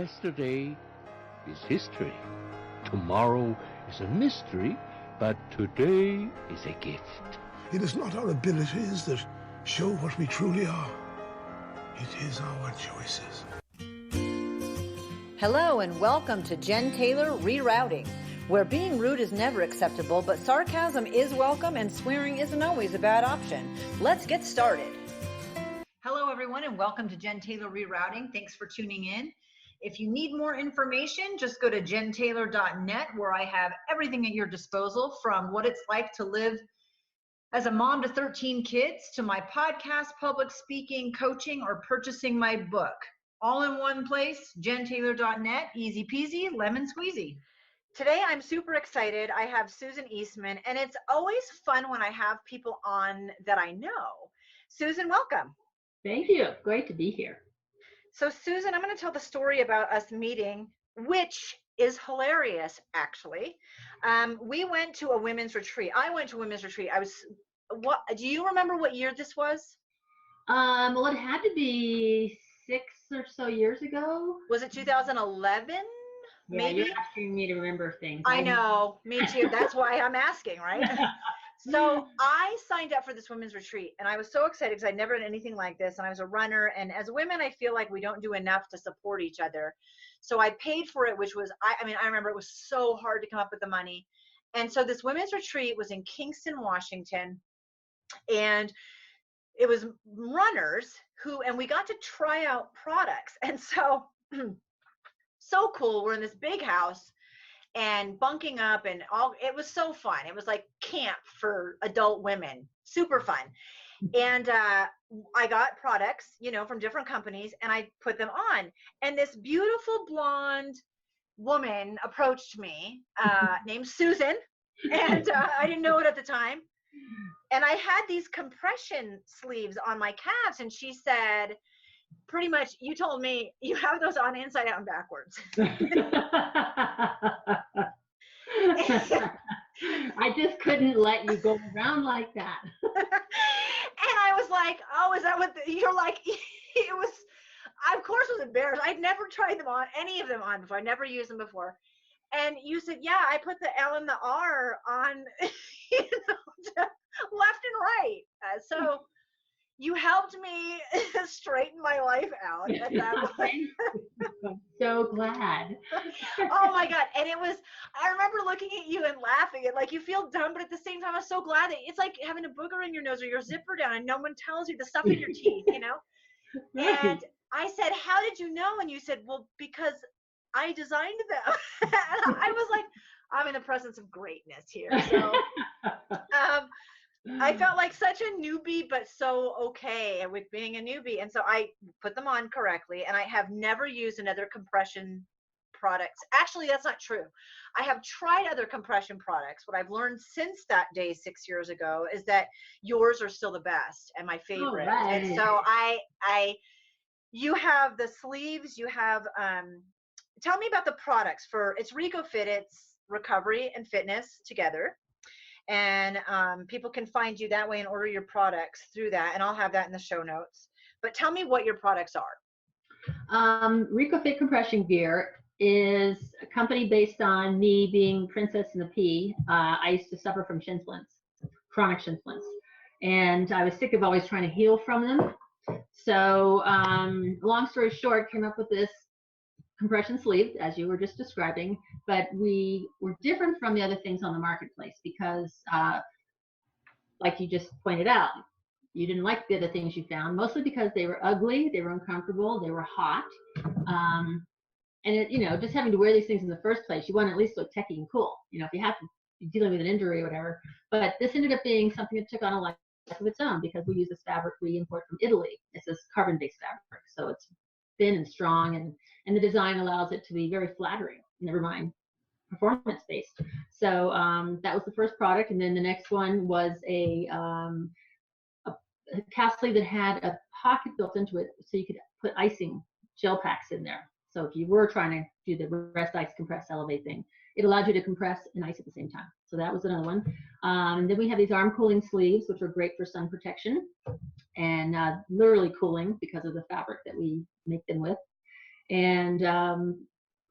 Yesterday is history. Tomorrow is a mystery, but today is a gift. It is not our abilities that show what we truly are. It is our choices. Hello and welcome to Jen Taylor Rerouting, where being rude is never acceptable, but sarcasm is welcome and swearing isn't always a bad option. Let's get started. Hello everyone and welcome to Jen Taylor Rerouting. Thanks for tuning in. If you need more information, just go to jentaylor.net, where I have everything at your disposal, from what it's like to live as a mom to 13 kids, to my podcast, public speaking, coaching, or purchasing my book. All in one place, jentaylor.net, easy peasy, lemon squeezy. Today, I'm super excited. I have Susan Eastman, and it's always fun when I have people on that I know. Susan, welcome. Thank you. Great to be here. So Susan, I'm going to tell the story about us meeting, which is hilarious, actually. We went to a women's retreat. I went to a women's retreat. Do you remember what year this was? Well, it had to be 6 or so years ago. Was it 2011? Yeah, maybe? You're asking me to remember things. I know, me too. That's why I'm asking, right? So I signed up for this women's retreat, and I was so excited because I'd never done anything like this, and I was a runner, and as women, I feel like we don't do enough to support each other. So I paid for it, which was, I remember it was so hard to come up with the money. And so this women's retreat was in Kingston, Washington, and it was runners and we got to try out products. And so, so cool. We're in this big house and bunking up and all. It was so fun. It was like camp for adult women, super fun. And I got products, from different companies, and I put them on. And this beautiful blonde woman approached me, named Susan, and I didn't know it at the time. And I had these compression sleeves on my calves, and she said, pretty much, you told me you have those on inside out and backwards. I just couldn't let you go around like that. And I was like, oh, is that what you're like? It was, I of course was embarrassed. I'd never tried them on, any of them on before. I never used them before. And you said, yeah, I put the L and the R on, left and right. So you helped me straighten my life out at that point. I'm so glad. Oh my God. And I remember looking at you and laughing, and like, you feel dumb, but at the same time, I was so glad that it's like having a booger in your nose or your zipper down and no one tells you the stuff in your teeth, Right. And I said, how did you know? And you said, well, because I designed them. And I was like, I'm in the presence of greatness here. So I felt like such a newbie, but so okay with being a newbie. And so I put them on correctly, and I have never used another compression products. Actually, that's not true. I have tried other compression products. What I've learned since that day 6 years ago is that yours are still the best and my favorite. Oh, right. And so you have the sleeves, you have, tell me about the products it's RecoFit, it's recovery and fitness together. And people can find you that way and order your products through that. And I'll have that in the show notes. But tell me what your products are. RecoFit Compression Gear is a company based on me being Princess in the Pea. I used to suffer from shin splints, chronic shin splints. And I was sick of always trying to heal from them. So long story short, came up with this compression sleeve, as you were just describing, but we were different from the other things on the marketplace because, like you just pointed out, you didn't like the other things you found, mostly because they were ugly, they were uncomfortable, they were hot, and just having to wear these things in the first place, you want to at least look techie and cool, if you have to be dealing with an injury or whatever. But this ended up being something that took on a life of its own because we use this fabric we import from Italy. It's this carbon-based fabric, so it's thin and strong, and the design allows it to be very flattering, never mind performance-based. So that was the first product, and then the next one was a calf sleeve that had a pocket built into it so you could put icing gel packs in there. So if you were trying to do the rest, ice, compress, elevate thing, it allowed you to compress and ice at the same time. So that was another one. And then we have these arm cooling sleeves, which are great for sun protection and literally cooling because of the fabric that we make them with. And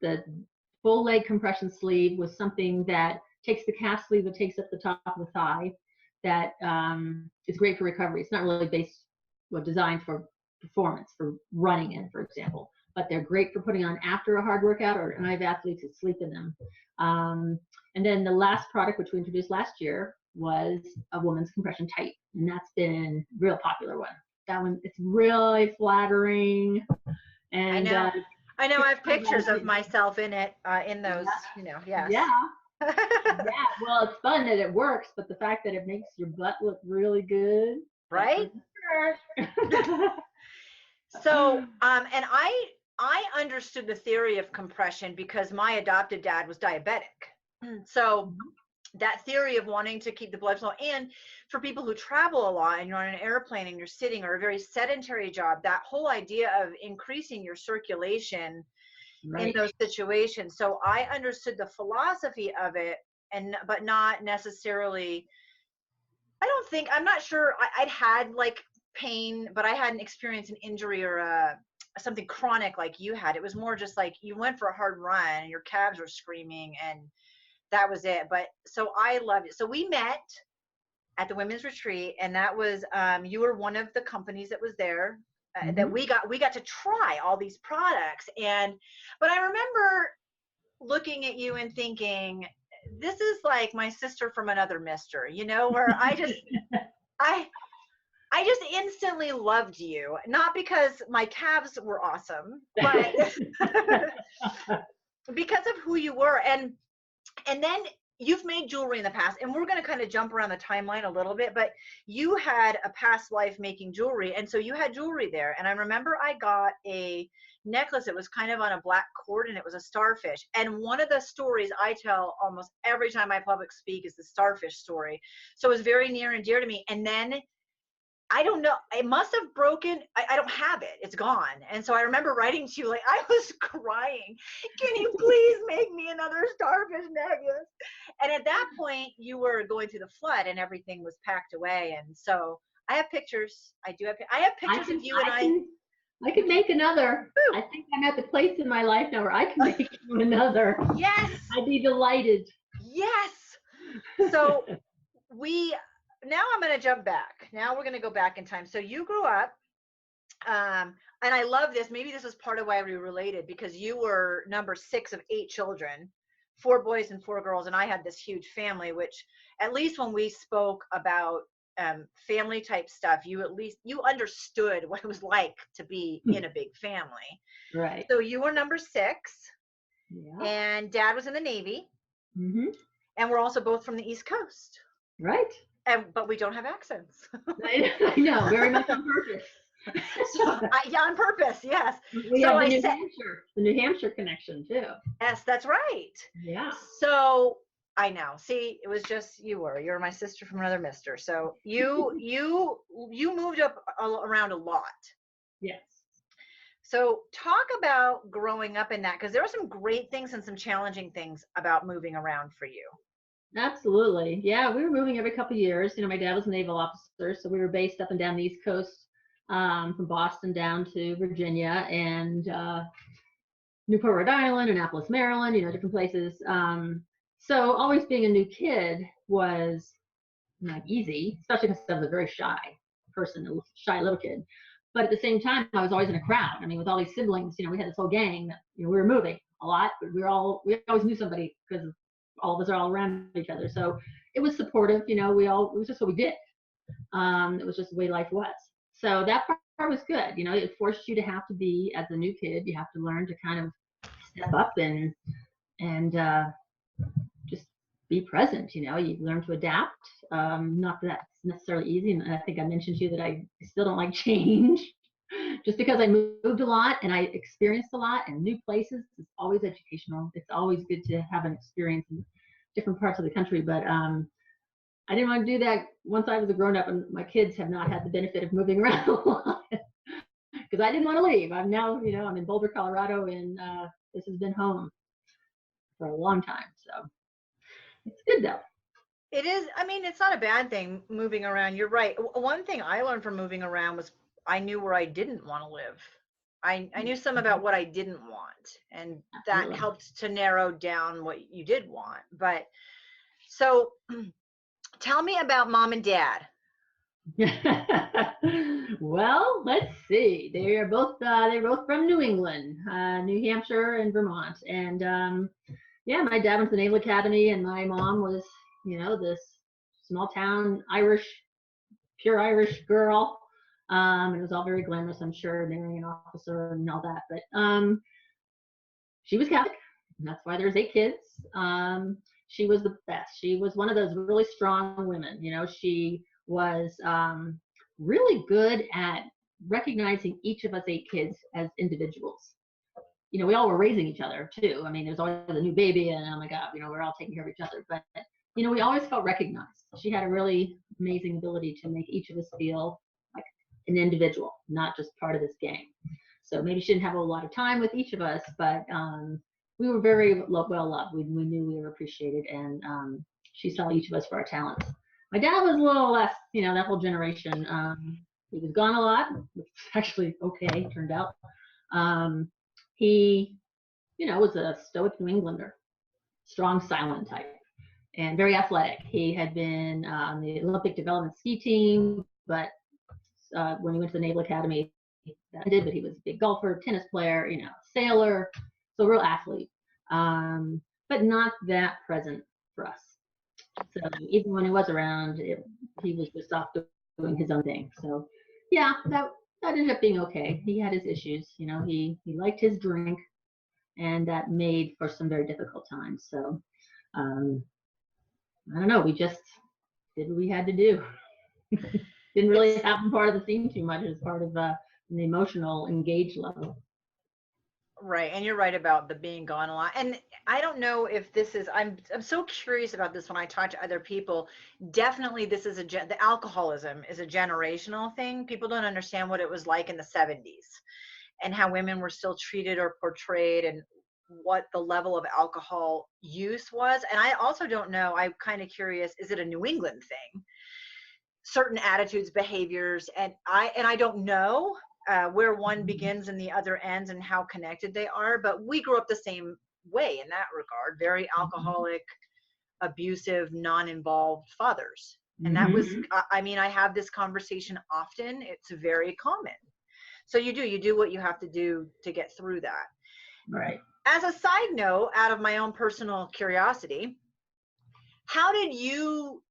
the full leg compression sleeve was something that takes the calf sleeve that takes up the top of the thigh. That is great for recovery. It's not really designed for performance, for running in, for example, but they're great for putting on after a hard workout, or and I have athletes that sleep in them. And then the last product, which we introduced last year, was a woman's compression tight, and that's been a real popular one. That one, it's really flattering. And I know. I have pictures of myself in it, in those, yes. Yeah. Yeah, well, it's fun that it works, but the fact that it makes your butt look really good. Right? So, and I understood the theory of compression because my adopted dad was diabetic. So that theory of wanting to keep the blood flow, and for people who travel a lot and you're on an airplane and you're sitting, or a very sedentary job, that whole idea of increasing your circulation in those situations. So I understood the philosophy of it, but not necessarily, I'm not sure I'd had like pain, but I hadn't experienced an injury or something chronic like you had. It was more just like you went for a hard run and your calves were screaming, and that was it. But so I loved it. So we met at the women's retreat, and that was you were one of the companies that was there. That we got to try all these products, but I remember looking at you and thinking, this is like my sister from another mister, where I just instantly loved you, not because my calves were awesome, but because of who you were. And then you've made jewelry in the past, and we're going to kind of jump around the timeline a little bit, but you had a past life making jewelry. And so you had jewelry there. And I remember I got a necklace. It was kind of on a black cord, and it was a starfish. And one of the stories I tell almost every time I public speak is the starfish story. So it was very near and dear to me. And then I don't know, it must have broken. I don't have it. It's gone. And so I remember writing to you, like, I was crying. Can you please make me another starfish necklace? And at that point, you were going through the flood and everything was packed away. And so I have pictures. I have pictures of you and I can make another. Woo. I think I'm at the place in my life now where I can make another. Yes. I'd be delighted. Yes. So now I'm going to jump back. Now we're going to go back in time. So you grew up, and I love this. Maybe this is part of why we related, because you were number 6 of 8 children, 4 boys and 4 girls. And I had this huge family, which at least when we spoke about family type stuff, you understood what it was like to be in a big family. Right. So you were number 6. Yeah. And Dad was in the Navy. Mm-hmm. And we're also both from the East Coast. Right. But we don't have accents. I know, very much on purpose. On purpose, yes. We have the New Hampshire connection too. Yes, that's right. Yeah. So I know. See, it was just you're my sister from another mister. So you moved up around a lot. Yes. So talk about growing up in that, because there were some great things and some challenging things about moving around for you. Absolutely. Yeah, we were moving every couple of years. My dad was a naval officer, so we were based up and down the East Coast, from Boston down to Virginia and Newport, Rhode Island, Annapolis, Maryland, different places. So always being a new kid was not easy, especially because I was a very shy person, a shy little kid. But at the same time, I was always in a crowd. I mean, with all these siblings, we had this whole gang that we were moving a lot, but we always knew somebody because all of us are all around each other. So it was supportive, it was just what we did. It was just the way life was. So that part was good. It forced you to have to be, as a new kid, you have to learn to kind of step up and just be present. You learn to adapt. Not that that's necessarily easy. And I think I mentioned to you that I still don't like change. Just because I moved a lot and I experienced a lot and new places, it's always educational. It's always good to have an experience in different parts of the country. But I didn't want to do that once I was a grown up, and my kids have not had the benefit of moving around a lot because I didn't want to leave. I'm now, I'm in Boulder, Colorado, and this has been home for a long time. So it's good though. It is. I mean, it's not a bad thing moving around. You're right. One thing I learned from moving around was I knew where I didn't want to live. I knew some about what I didn't want, and that Absolutely. helped to narrow down what you did want. But so tell me about mom and dad. Well, let's see. They're both from New England, New Hampshire and Vermont. And yeah, my dad went to the Naval Academy, and my mom was, this small town pure Irish girl. It was all very glamorous, I'm sure, marrying an officer and all that. But she was Catholic, and that's why there's 8 kids. She was the best. She was one of those really strong women. She was really good at recognizing each of us 8 kids as individuals. We all were raising each other too. I mean, there's always a new baby, and oh my God, we're all taking care of each other. But we always felt recognized. She had a really amazing ability to make each of us feel like an individual, not just part of this gang. So maybe she didn't have a lot of time with each of us, but we were very well loved. We knew we were appreciated, and she saw each of us for our talents. My dad was a little less, that whole generation. He was gone a lot, which was actually okay, turned out. He, was a stoic New Englander, strong, silent type, and very athletic. He had been on the Olympic development ski team, but when he went to the Naval Academy, that did, but he was a big golfer, tennis player, sailor, so a real athlete, but not that present for us. So even when he was around, he was just off doing his own thing. So yeah, that ended up being okay. He had his issues, he liked his drink, and that made for some very difficult times. So I don't know, we just did what we had to do. Didn't really happen part of the scene too much as part of the emotional engaged level. Right, and you're right about the being gone a lot. And I don't know if this is, I'm so curious about this when I talk to other people. Definitely this is the alcoholism is a generational thing. People don't understand what it was like in the 70s and how women were still treated or portrayed, and what the level of alcohol use was. And I also don't know, I'm kind of curious, is it a New England thing? Certain attitudes, behaviors, and I don't know where one begins and the other ends and how connected they are, but we grew up the same way in that regard. Very alcoholic, abusive, non-involved fathers. And that was, I have this conversation often. It's very common. So you do what you have to do to get through that. Right. As a side note, out of my own personal curiosity, how did you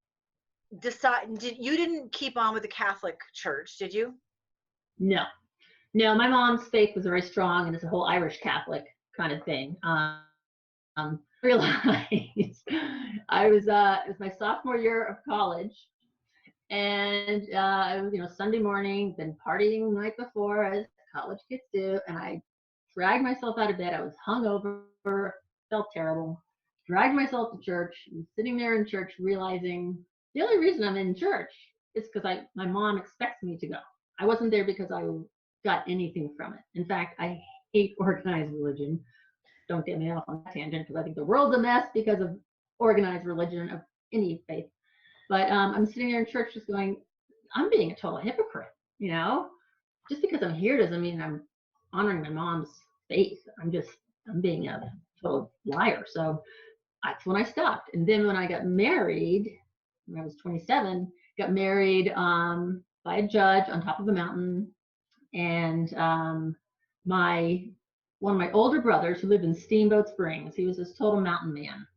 decide? You didn't keep on with the Catholic Church, did you? No, my mom's faith was very strong, and it's a whole Irish Catholic kind of thing. Realized I was it was my sophomore year of college, and it was Sunday morning, been partying the night before as college kids do, and I dragged myself out of bed. I was hungover, felt terrible, dragged myself to church, and sitting there in church realizing the only reason I'm in church is because my mom expects me to go. I wasn't there because I got anything from it. In fact, I hate organized religion. Don't get me off on that tangent, because I think the world's a mess because of organized religion of any faith. But I'm sitting there in church just going, I'm being a total hypocrite, Just because I'm here doesn't mean I'm honoring my mom's faith. I'm being a total liar. So that's when I stopped. And then when I got married, when I was 27, got married by a judge on top of a mountain. And one of my older brothers, who lived in Steamboat Springs, he was this total mountain man,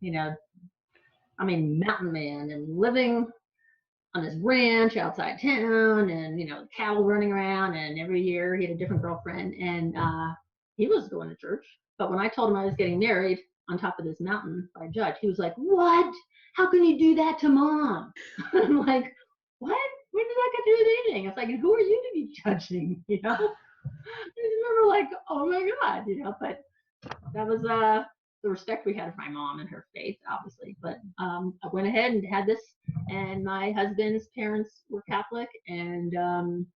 mountain man, and living on this ranch outside town, and cattle running around, and every year he had a different girlfriend, and he was going to church. But when I told him I was getting married on top of this mountain by a judge, he was like, "What? How can you do that to mom?" I'm like, "What? What does that got to do with anything?" It's like, "And who are you to be judging?" I remember, like, oh my God, but that was the respect we had for my mom and her faith, obviously. But I went ahead and had this, and my husband's parents were Catholic, and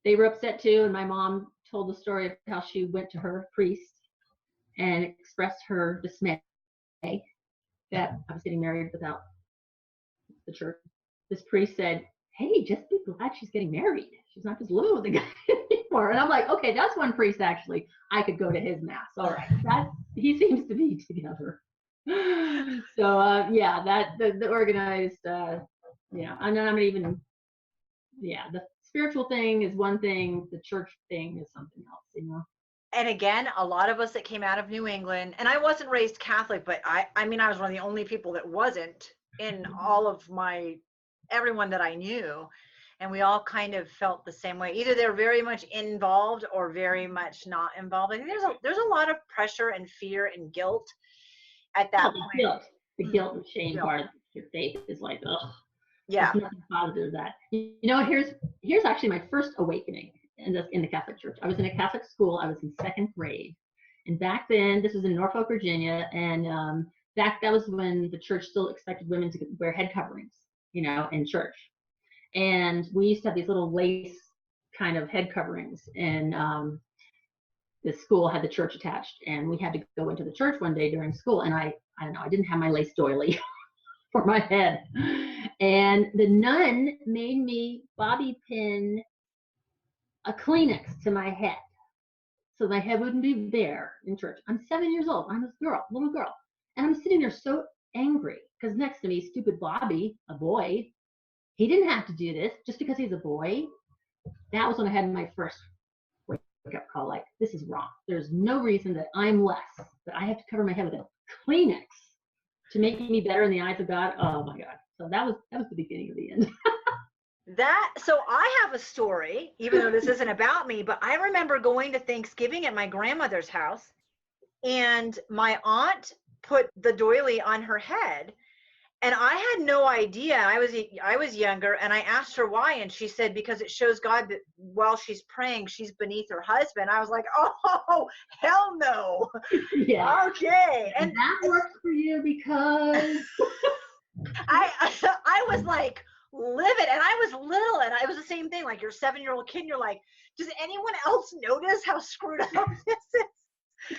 they were upset too. And my mom told the story of how she went to her priest and expressed her dismay that I was getting married without the church. This priest said, "Hey, just be glad she's getting married. She's not just living with a guy." anymore. And I'm like, okay, that's one priest actually. I could go to his mass. All right, he seems to be together. So yeah, the organized, I'm not even. Yeah, the spiritual thing is one thing. The church thing is something else. And again, a lot of us that came out of New England, and I wasn't raised Catholic, but I mean, I was one of the only people that wasn't in all of everyone that I knew. And we all kind of felt the same way. Either they're very much involved or very much not involved. I think there's a lot of pressure and fear and guilt at that point. The guilt and shame part of your faith is like, ugh. Yeah. There's nothing positive to that. Here's actually my first awakening in the Catholic Church. I was in a Catholic school. I was in 2nd grade. And back then, this was in Norfolk, Virginia. And that was when the church still expected women to wear head coverings, in church. And we used to have these little lace kind of head coverings. And the school had the church attached. And we had to go into the church one day during school. And I don't know, I didn't have my lace doily for my head. And the nun made me bobby pin a Kleenex to my head so my head wouldn't be bare in church. I'm 7 years old. I'm a little girl. And I'm sitting there so angry because next to me, stupid Bobby, a boy, he didn't have to do this just because he's a boy. That was when I had my first wake-up call, like, this is wrong. There's no reason that I'm less, that I have to cover my head with a Kleenex to make me better in the eyes of God. Oh my God. So that was the beginning of the end. So I have a story, even though this isn't about me, but I remember going to Thanksgiving at my grandmother's house, and my aunt put the doily on her head, and I had no idea. I was younger, and I asked her why, and she said because it shows God that while she's praying, she's beneath her husband. I was like, oh, hell no. Yeah. Okay. And that works for you because I was like livid, and I was little, and it was the same thing. Like, you're a 7-year-old kid, and you're like, does anyone else notice how screwed up this is?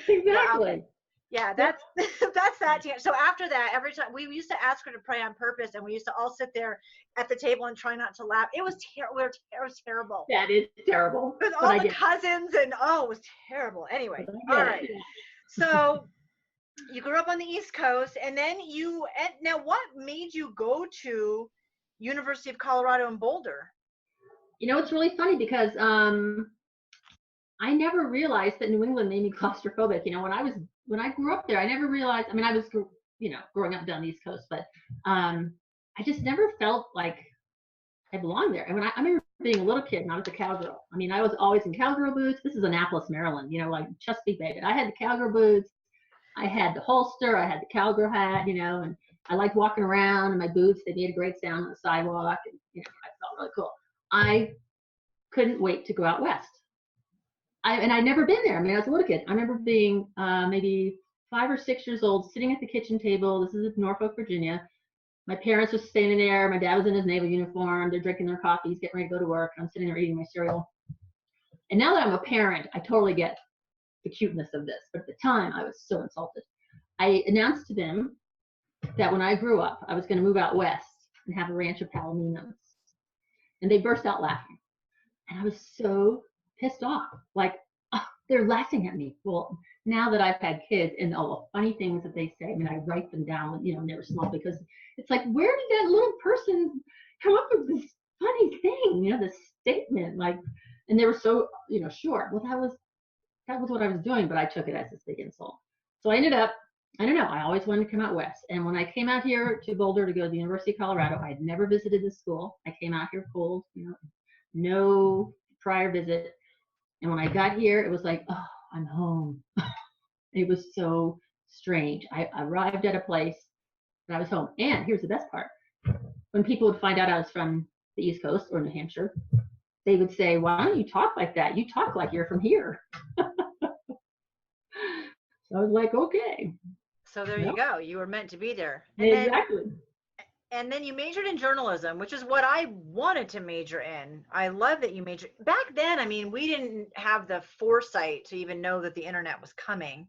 Exactly. Yeah, that's that. So after that, every time we used to ask her to pray on purpose, and we used to all sit there at the table and try not to laugh. It was terrible. It was terrible. That is terrible. With all the cousins, and it was terrible. Anyway, all right. So you grew up on the East Coast, and then now what made you go to University of Colorado in Boulder? It's really funny because I never realized that New England made me claustrophobic. When I grew up there, I never realized. I mean, I was growing up down the East Coast, but I just never felt like I belonged there. And when I remember being a little kid, and I was a cowgirl. I mean, I was always in cowgirl boots. This is Annapolis, Maryland. Like Chesapeake Bay. I had the cowgirl boots. I had the holster. I had the cowgirl hat. And I liked walking around in my boots. They made a great sound on the sidewalk, and I felt really cool. I couldn't wait to go out west. I'd never been there. I mean, I was a little kid. I remember being maybe 5 or 6 years old, sitting at the kitchen table. This is in Norfolk, Virginia. My parents were standing there. My dad was in his naval uniform. They're drinking their coffee. He's getting ready to go to work. I'm sitting there eating my cereal. And now that I'm a parent, I totally get the cuteness of this. But at the time, I was so insulted. I announced to them that when I grew up, I was going to move out west and have a ranch of palominos. And they burst out laughing. And I was so pissed off. Like, they're laughing at me. Well, now that I've had kids and all the funny things that they say, I mean, I write them down, when they were small, because it's like, where did that little person come up with this funny thing, this statement? Like, and they were so, sure. Well, that was what I was doing, but I took it as this big insult. So I ended up, I don't know, I always wanted to come out west. And when I came out here to Boulder to go to the University of Colorado, I had never visited the school. I came out here cold, no prior visit. And when I got here, it was like, oh, I'm home. It was so strange. I arrived at a place that I was home. And here's the best part. When people would find out I was from the East Coast or New Hampshire, they would say, why don't you talk like that? You talk like you're from here. So I was like, okay. So there you go. You were meant to be there. Exactly. And then you majored in journalism, which is what I wanted to major in. I love that you majored. Back then, I mean, we didn't have the foresight to even know that the internet was coming.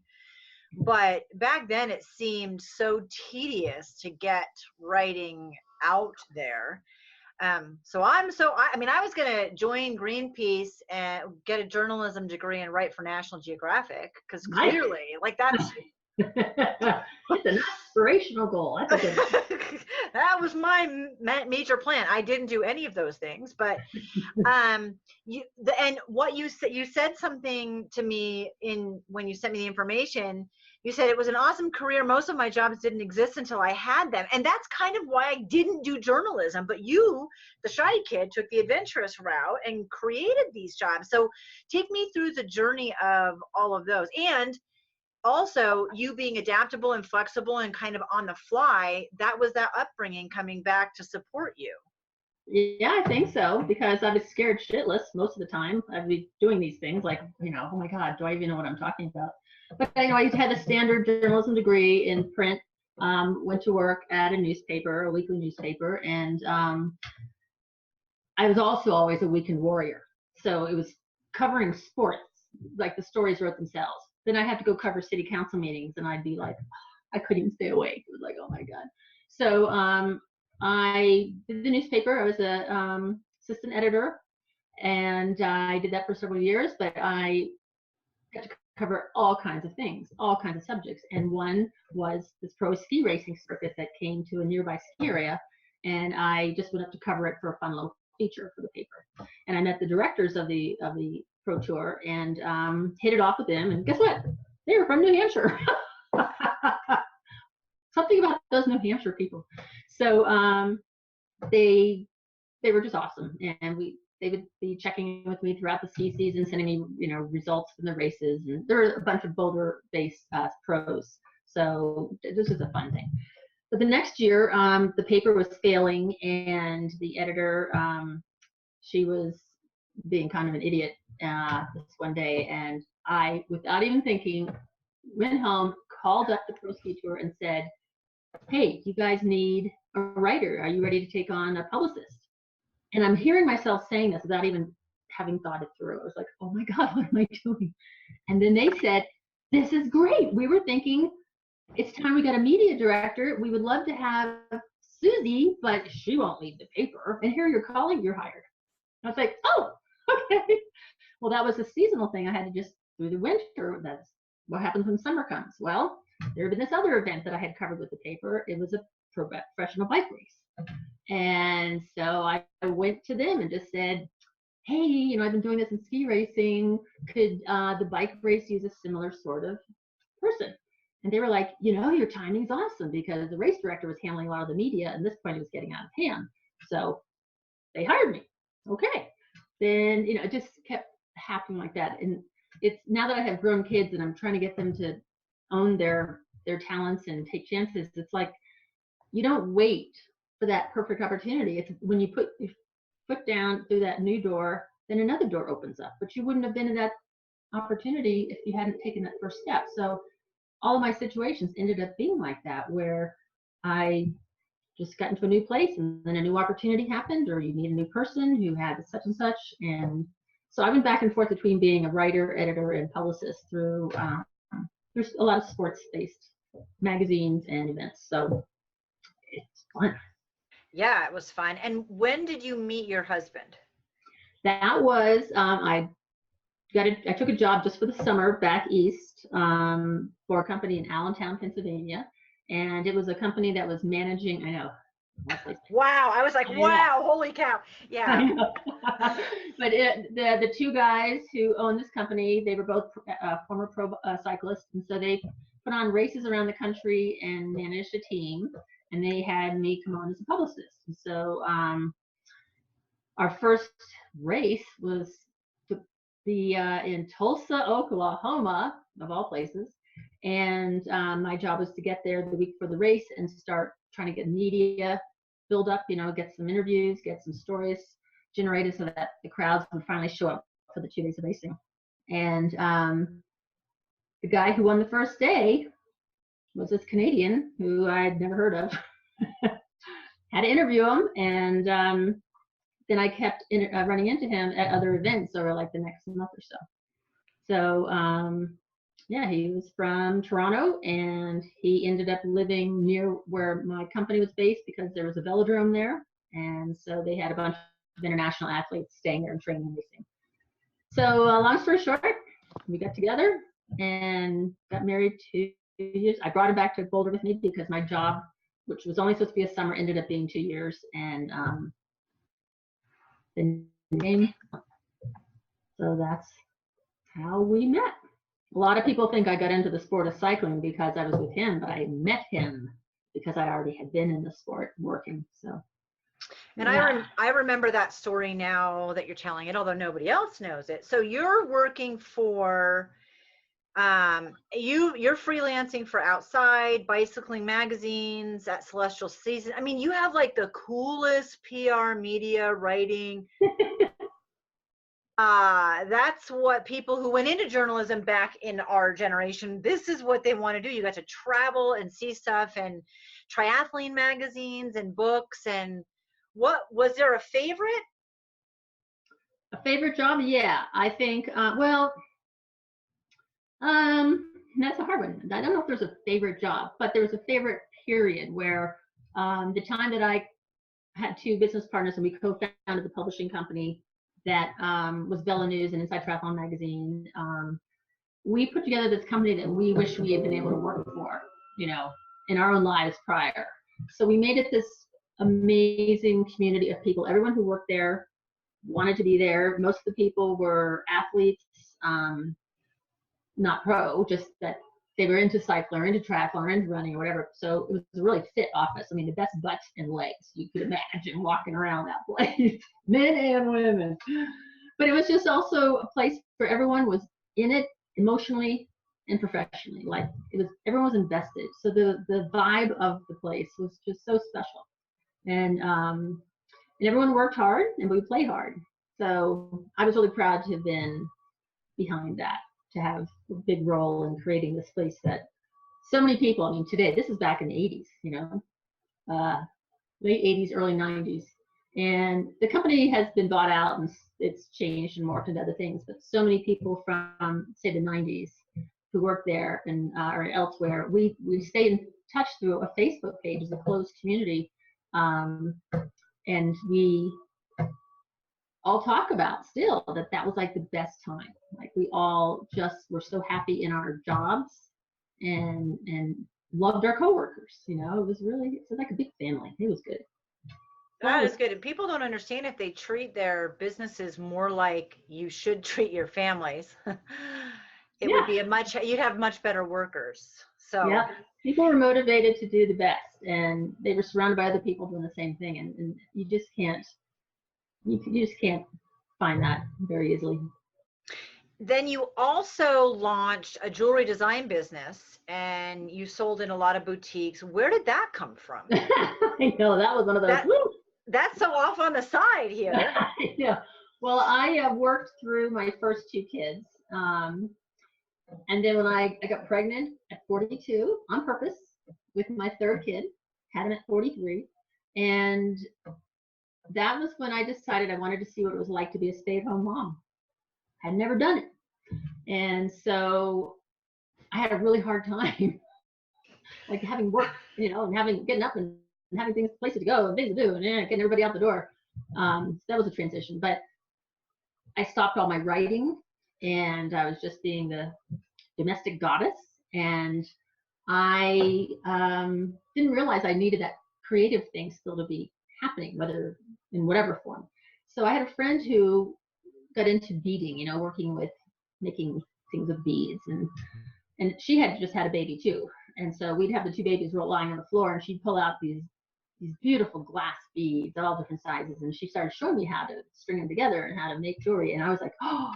But back then, it seemed so tedious to get writing out there. I mean, I was going to join Greenpeace and get a journalism degree and write for National Geographic, because clearly, like, that's it's an aspirational goal. That's a good that was my major plan. I didn't do any of those things, but and what you said something to me when you sent me the information. You said it was an awesome career. Most of my jobs didn't exist until I had them. And that's kind of why I didn't do journalism. But you, the shy kid, took the adventurous route and created these jobs. So take me through the journey of all of those. And also, you being adaptable and flexible and kind of on the fly, that was that upbringing coming back to support you. Yeah, I think so, because I was scared shitless most of the time. I'd be doing these things like, oh my God, do I even know what I'm talking about? But I had a standard journalism degree in print, went to work at a newspaper, a weekly newspaper, and I was also always a weekend warrior. So it was covering sports, like the stories wrote themselves. Then I had to go cover city council meetings, and I'd be like, I couldn't even stay awake. It was like, oh my God. So I did the newspaper. I was a assistant editor, and I did that for several years, but I got to cover all kinds of things, all kinds of subjects. And one was this pro ski racing circuit that came to a nearby ski area, and I just went up to cover it for a fun little feature for the paper. And I met the directors of the pro tour and hit it off with them. And guess what? They were from New Hampshire. Something about those New Hampshire people. So they were just awesome, and they would be checking in with me throughout the ski season, sending me, results from the races. And there were a bunch of Boulder-based pros, so this was a fun thing. But the next year, the paper was failing, and the editor, she was being kind of an idiot this one day, and I, without even thinking, went home, called up the pro ski tour, and said, "Hey, you guys need a writer. Are you ready to take on a publicist?" And I'm hearing myself saying this without even having thought it through. I was like, oh my God, what am I doing? And then they said, "This is great. We were thinking it's time we got a media director. We would love to have Susie, but she won't leave the paper. And here you're calling, you're hired." I was like, oh, okay. Well, that was a seasonal thing. I had to just through the winter. That's what happens when summer comes. Well, there had been this other event that I had covered with the paper. It was a professional bike race. And so I went to them and just said, "Hey, I've been doing this in ski racing. Could the bike race use a similar sort of person?" And they were like, "Your timing's awesome," because the race director was handling a lot of the media, and at this point it was getting out of hand. So they hired me. Okay. Then, it just kept happening like that. And it's now that I have grown kids and I'm trying to get them to own their talents and take chances, it's like you don't wait for that perfect opportunity. It's when you put your foot down through that new door, then another door opens up. But you wouldn't have been in that opportunity if you hadn't taken that first step. So all of my situations ended up being like that, where I just got into a new place and then a new opportunity happened, or you need a new person who had such and such. And so I went back and forth between being a writer, editor, and publicist through there's a lot of sports-based magazines and events. So it's fun. Yeah, it was fun. And when did you meet your husband? That was I took a job just for the summer back east for a company in Allentown, Pennsylvania, and it was a company that was managing. I know. Wow, I was like, wow, holy cow! Yeah. But the two guys who owned this company, they were both former pro cyclists, and so they put on races around the country and managed a team. And they had me come on as a publicist. And so our first race was to be in Tulsa, Oklahoma, of all places. And my job was to get there the week for the race and start trying to get media build up, get some interviews, get some stories generated so that the crowds would finally show up for the 2 days of racing. And the guy who won the first day was this Canadian who I'd never heard of. Had to interview him, and then I kept running into him at other events over like the next month or so. So yeah, he was from Toronto, and he ended up living near where my company was based because there was a velodrome there. And so they had a bunch of international athletes staying there and training and racing. So long story short, we got together and got married 2 years. I brought him back to Boulder with me because my job, which was only supposed to be a summer, ended up being 2 years. And then came. So that's how we met. A lot of people think I got into the sport of cycling because I was with him, but I met him because I already had been in the sport working. So. And yeah. I remember that story now that you're telling it, although nobody else knows it. So you're working for, you're freelancing for Outside, bicycling magazines, at Celestial Season. I mean, you have like the coolest PR media writing. That's what people who went into journalism back in our generation, this is what they want to do. You got to travel and see stuff, and triathlete magazines and books. And what was there a favorite? A favorite job? Yeah, I think, that's a hard one. I don't know if there's a favorite job, but there was a favorite period where the time that I had 2 business partners and we co-founded the publishing company that was Vela News and Inside Triathlon Magazine. We put together this company that we wish we had been able to work for, in our own lives prior. So we made it this amazing community of people. Everyone who worked there wanted to be there. Most of the people were athletes, not pro, just that they were into cycling or into triathlon or into running or whatever. So it was a really fit office. I mean, the best butts and legs you could imagine walking around that place, men and women. But it was just also a place where everyone was in it emotionally and professionally. Like everyone was invested. So the vibe of the place was just so special. And everyone worked hard and we played hard. So I was really proud to have been behind that, to have a big role in creating this place that so many people, I mean, today, this is back in the 80s, late 80s, early 90s. And the company has been bought out and it's changed and morphed into other things, but so many people from, say, the 90s who worked there and or elsewhere, we stayed in touch through a Facebook page as a closed community. And we all talk about still that was like the best time. Like we all just were so happy in our jobs and loved our coworkers. It was like a big family. It was good. That is good. And people don't understand if they treat their businesses more like you should treat your families. Would be you'd have much better workers. So yeah, people were motivated to do the best, and they were surrounded by other people doing the same thing, and you just can't find that very easily. Then you also launched a jewelry design business, and you sold in a lot of boutiques. Where did that come from? I know, that was one of those. That's so off on the side here. Yeah. Well, I worked through my first 2 kids. And then when I got pregnant at 42 on purpose with my 3rd kid, had him at 43. And that was when I decided I wanted to see what it was like to be a stay-at-home mom. I'd never done it. And so I had a really hard time, like having work, and getting up and having places to go and things to do and getting everybody out the door. So that was a transition. But I stopped all my writing and I was just being the domestic goddess. And I didn't realize I needed that creative thing still to be happening, whether in whatever form. So I had a friend who got into beading, working with making things with beads, and she had just had a baby too. And so we'd have the 2 babies lying on the floor, and she'd pull out these beautiful glass beads, all different sizes, and she started showing me how to string them together and how to make jewelry. And I was like, oh,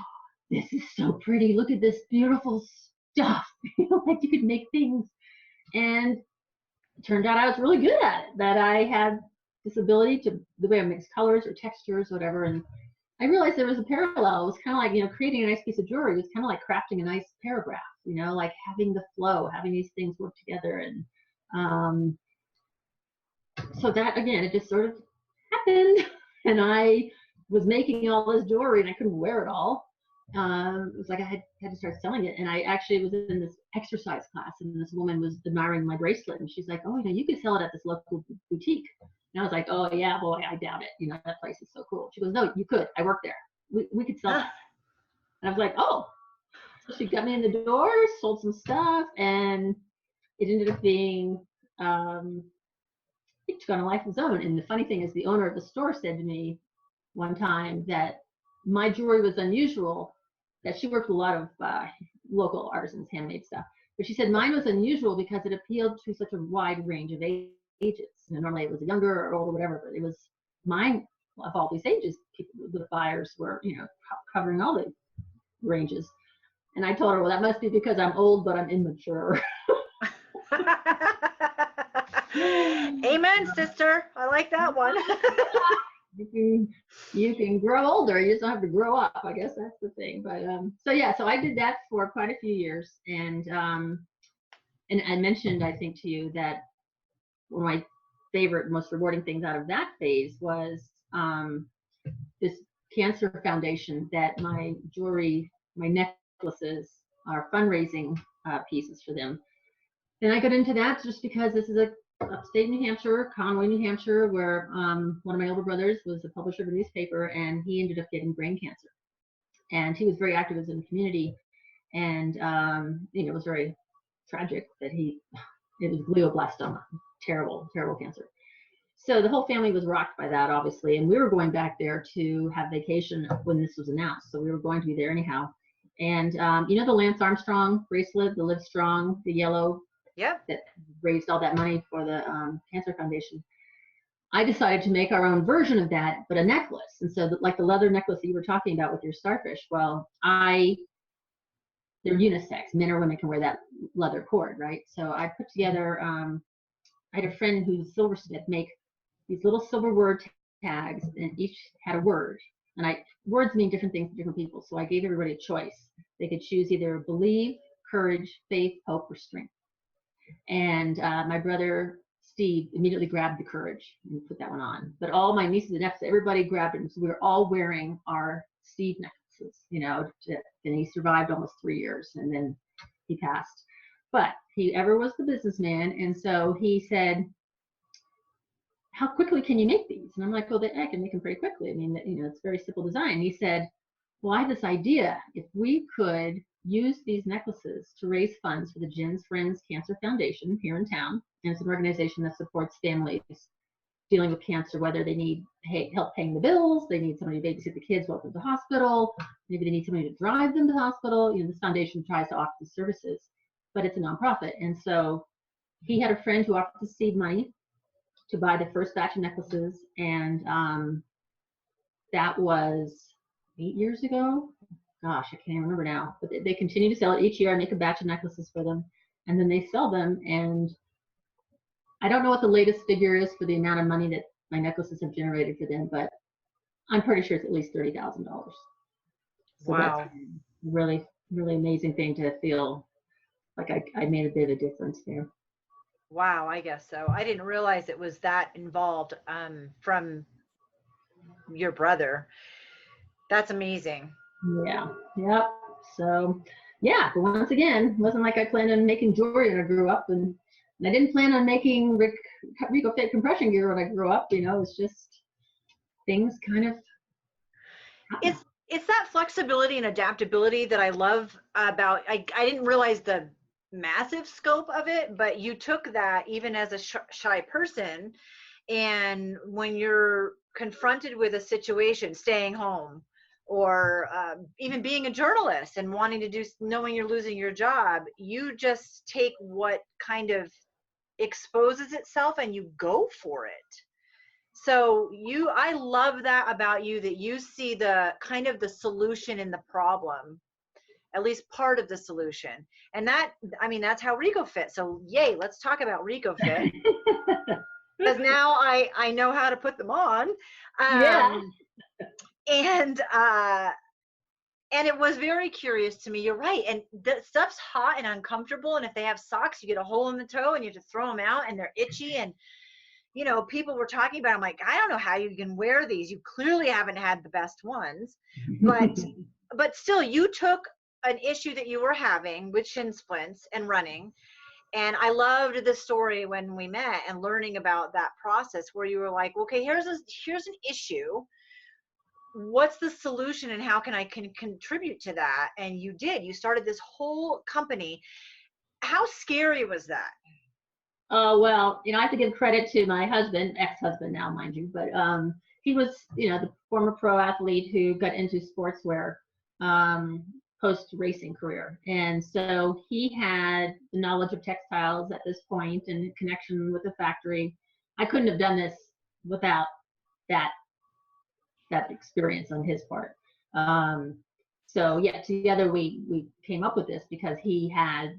this is so pretty. Look at this beautiful stuff. Like you could make things. And it turned out I was really good at it, that I had this ability to the way I mix colors or textures, whatever. And I realized there was a parallel. It was kind of like, creating a nice piece of jewelry was kind of like crafting a nice paragraph, like having the flow, having these things work together. And so that, again, it just sort of happened. And I was making all this jewelry and I couldn't wear it all. It was like I had to start selling it. And I actually was in this exercise class, and this woman was admiring my bracelet, and she's like, oh, you could sell it at this local boutique. And I was like, oh yeah, boy, I doubt it. You know, that place is so cool. She goes, no, you could. I work there. We could sell that. And I was like, oh. So she got me in the door, sold some stuff, and it ended up being, it took on a life of its own. And the funny thing is, the owner of the store said to me one time that my jewelry was unusual, that she worked with a lot of local artisans, handmade stuff. But she said mine was unusual because it appealed to such a wide range of ages. You know, normally it was a younger or older, whatever, but it was mine of all these ages. People, the buyers were, you know, covering all the ranges. And I told her, well, that must be because I'm old, but I'm immature. Amen, sister. I like that one. you can grow older. You just don't have to grow up. I guess that's the thing. But so I did that for quite a few years, and I mentioned, I think, to you that one of my favorite, most rewarding things out of that phase was this cancer foundation that my jewelry, my necklaces are fundraising pieces for them. And I got into that just because this is upstate New Hampshire, Conway, New Hampshire, where one of my older brothers was a publisher of a newspaper, and he ended up getting brain cancer. And he was very active in the community, and you know, it was very tragic that it was glioblastoma, terrible, terrible cancer. So the whole family was rocked by that, obviously, and we were going back there to have vacation when this was announced, so we were going to be there anyhow. And you know the Lance Armstrong bracelet, the Live Strong, the yellow, that raised all that money for the Cancer Foundation. I decided to make our own version of that, but a necklace. And so, like the leather necklace that you were talking about with your starfish, well, they're unisex. Men or women can wear that leather cord, right? So I put together, I had a friend who's a silversmith make these little silver word tags, and each had a word. And words mean different things to different people. So I gave everybody a choice. They could choose either believe, courage, faith, hope, or strength. And my brother Steve immediately grabbed the courage and put that one on. But all my nieces and nephews, everybody grabbed it. And so we were all wearing our Steve necklaces, you know, and he survived almost 3 years, and then he passed. But he ever was the businessman. And so he said, how quickly can you make these? And I'm like, well, I can make them pretty quickly. I mean, you know, it's very simple design. He said, well, I have this idea. If we could use these necklaces to raise funds for the Jen's Friends Cancer Foundation here in town, and it's an organization that supports families dealing with cancer, whether they need help paying the bills, they need somebody to babysit the kids while they're at the hospital, maybe they need somebody to drive them to the hospital. You know, this foundation tries to offer these services, but it's a nonprofit. And so he had a friend who offered to seed money to buy the first batch of necklaces, and that was 8 years ago. Gosh, I can't even remember now, but they continue to sell it each year. I make a batch of necklaces for them, and then they sell them. And I don't know what the latest figure is for the amount of money that my necklaces have generated for them, but I'm pretty sure it's at least $30,000. So wow. That's a really, really amazing thing to feel like I made a bit of a difference there. Wow, I guess so. I didn't realize it was that involved from your brother. That's amazing. Yeah. Yep. So, yeah. But once again, it wasn't like I planned on making jewelry when I grew up, and I didn't plan on making RecoFit compression gear when I grew up. You know, it's just things kind of. It's that flexibility and adaptability that I love about. I didn't realize the massive scope of it, but you took that even as a shy person, and when you're confronted with a situation, staying home, or even being a journalist and knowing you're losing your job, you just take what kind of exposes itself and you go for it. So I love that about you, that you see the kind of the solution in the problem, at least part of the solution. And that's how RecoFit. So yay, let's talk about RecoFit. Because now I know how to put them on. Yeah. And it was very curious to me. You're right. And the stuff's hot and uncomfortable. And if they have socks, you get a hole in the toe and you have to throw them out and they're itchy. And, you know, people were talking about, I'm like, I don't know how you can wear these. You clearly haven't had the best ones. But still, you took an issue that you were having with shin splints and running, And I loved the story when we met and learning about that process where you were like, okay, here's an issue. What's the solution and how can I contribute to that? And you did. You started this whole company. How scary was that? Oh, well, I have to give credit to my husband, ex-husband now, mind you, but he was, the former pro athlete who got into sportswear post-racing career. And so he had the knowledge of textiles at this point and connection with the factory. I couldn't have done this without that experience on his part. So yeah, together we came up with this because he had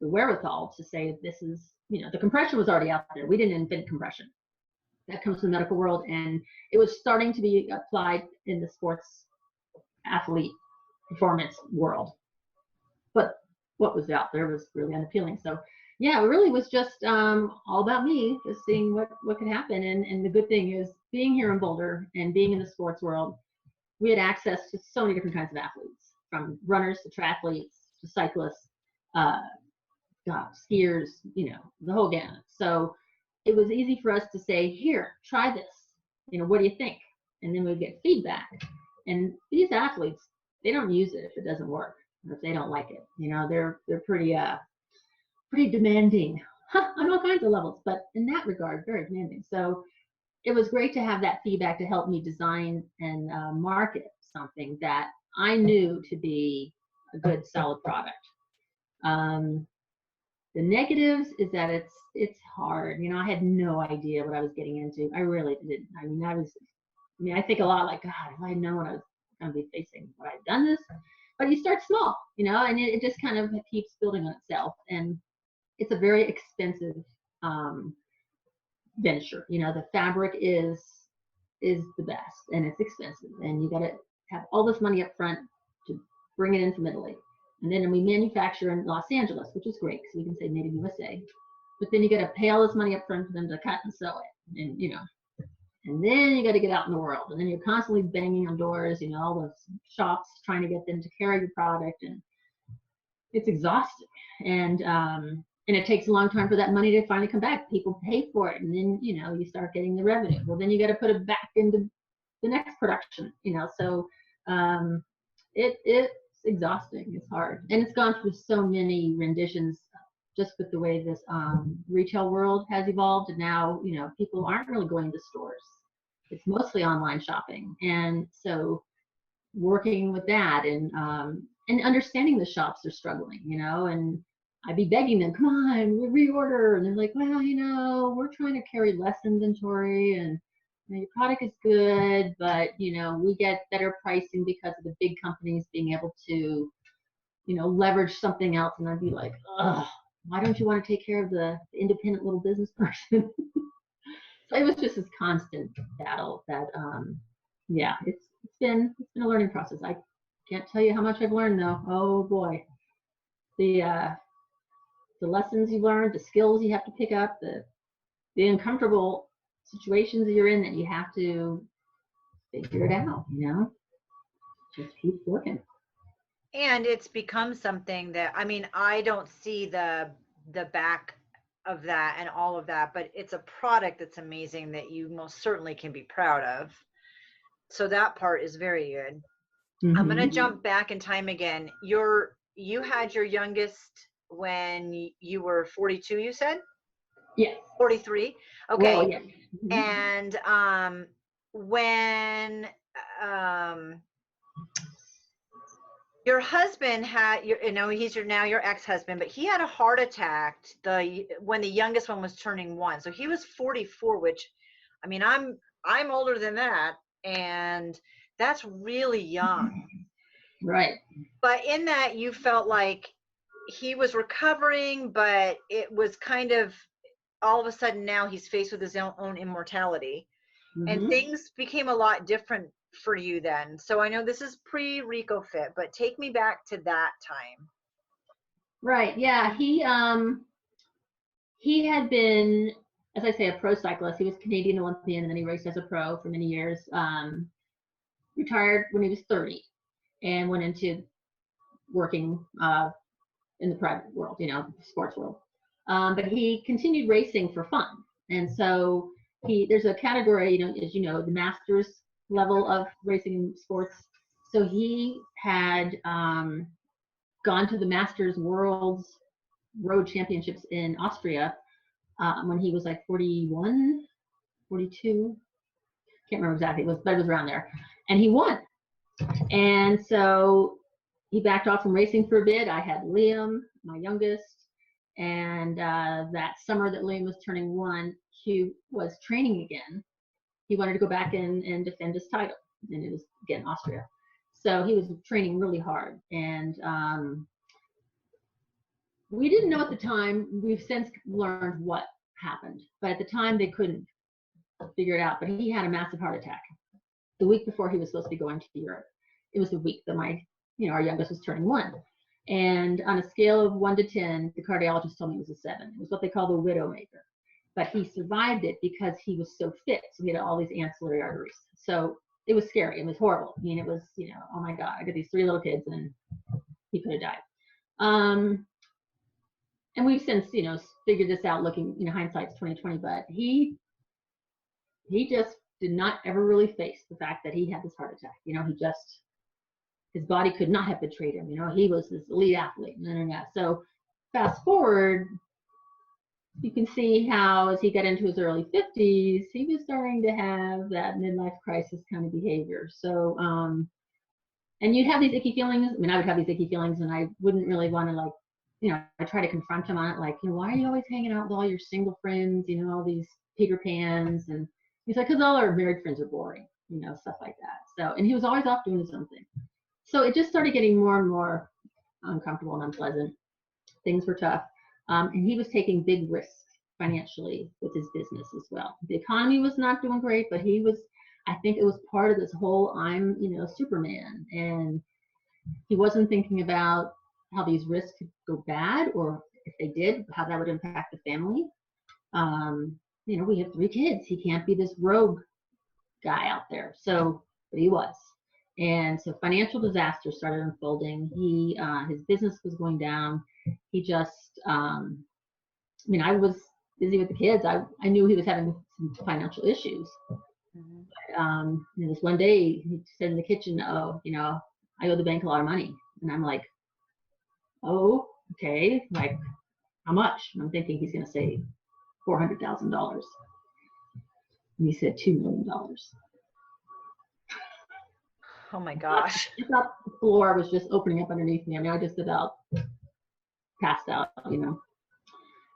the wherewithal to say this is, the compression was already out there. We didn't invent compression. That comes from the medical world, and it was starting to be applied in the sports athlete performance world. But what was out there was really unappealing. So yeah, it really was just all about me, just seeing what could happen. And the good thing is being here in Boulder and being in the sports world, we had access to so many different kinds of athletes, from runners to triathletes to cyclists, skiers, the whole gamut. So it was easy for us to say, here, try this. What do you think? And then we'd get feedback. And these athletes, they don't use it if it doesn't work, or if they don't like it. They're pretty demanding on all kinds of levels, but in that regard, very demanding. So it was great to have that feedback to help me design and market something that I knew to be a good, solid product. The negatives is that it's hard. I had no idea what I was getting into. I really didn't. I think a lot like, God, if I had known what I was going to be facing, would I have done this? But you start small, and it just kind of keeps building on itself. And it's a very expensive venture. The fabric is the best, and it's expensive, and you got to have all this money up front to bring it in from Italy. And then we manufacture in Los Angeles, which is great because we can say made in USA. But then you got to pay all this money up front for them to cut and sew it, and and then you got to get out in the world, and then you're constantly banging on doors, all those shops trying to get them to carry your product, and it's exhausting. And it takes a long time for that money to finally come back. People pay for it, and then you start getting the revenue. Well, then you got to put it back into the next production. So it's exhausting. It's hard, and it's gone through so many renditions just with the way this retail world has evolved. And now people aren't really going to stores. It's mostly online shopping, and so working with that and understanding the shops are struggling, and I'd be begging them, come on, we reorder, and they're like, well, we're trying to carry less inventory, and your product is good, but we get better pricing because of the big companies being able to leverage something else. And I'd be like, ugh, why don't you want to take care of the independent little business person? So it was just this constant battle that yeah, it's been a learning process. I can't tell you how much I've learned though. Oh boy, the lessons you learned, the skills you have to pick up, the uncomfortable situations that you're in that you have to figure it out, just keep working. And it's become something that, I don't see the back of that and all of that, but it's a product that's amazing that you most certainly can be proud of. So that part is very good. Mm-hmm. I'm going to jump back in time again. You had your youngest when you were 42, you said? Yes. 43. Okay. Well, yeah. Mm-hmm. And when your husband had, he's now your ex-husband, but he had a heart attack when the youngest one was turning 1. So he was 44, which, I'm older than that, and that's really young. Right. But in that, you felt like he was recovering, but it was kind of all of a sudden now he's faced with his own immortality. Mm-hmm. And things became a lot different for you then. So I know this is pre-RecoFit, but take me back to that time. Right. Yeah. He had been, as I say, a pro cyclist. He was Canadian Olympian, and then he raced as a pro for many years. Retired when he was 30 and went into working in the private world, sports world. But he continued racing for fun. And so there's a category, as you know, the masters level of racing sports. So he had gone to the Masters World's Road Championships in Austria when he was like 41, 42. Can't remember exactly, but it was around there. And he won. And so he backed off from racing for a bit. I had Liam, my youngest. And that summer that Liam was turning 1, he was training again. He wanted to go back and defend his title. And it was, again, Austria. So he was training really hard. And we didn't know at the time. We've since learned what happened. But at the time, they couldn't figure it out. But he had a massive heart attack the week before he was supposed to be going to Europe. It was the week that our youngest was turning 1. And on a scale of 1 to 10, the cardiologist told me it was a 7. It was what they call the widowmaker. But he survived it because he was so fit. So he had all these ancillary arteries. So it was scary. It was horrible. I mean, it was, oh my God, I got these 3 little kids and he could have died. And we've since, figured this out looking, hindsight's 20/20, but he just did not ever really face the fact that he had this heart attack. His body could not have betrayed him. He was this elite athlete. So fast forward, you can see how as he got into his early 50s, he was starting to have that midlife crisis kind of behavior. So, and you'd have these icky feelings. I mean, I would have these icky feelings and I wouldn't really want to I try to confront him on it. Like, why are you always hanging out with all your single friends, all these Peter Pans? And he's like, because all our married friends are boring, stuff like that. So, and he was always off doing his own thing. So it just started getting more and more uncomfortable and unpleasant. Things were tough. And he was taking big risks financially with his business as well. The economy was not doing great, but I think it was part of this whole, I'm, Superman. And he wasn't thinking about how these risks could go bad, or if they did, how that would impact the family. We have 3 kids. He can't be this rogue guy out there. So, but he was. And so financial disaster started unfolding. His business was going down. He just, I was busy with the kids. I knew he was having some financial issues. Mm-hmm. But, this one day he said in the kitchen, I owe the bank a lot of money. And I'm like, oh, okay. Like, how much? And I'm thinking he's going to say $400,000. And he said $2 million. Oh my gosh. I thought the floor was just opening up underneath me. I mean, I just about passed out,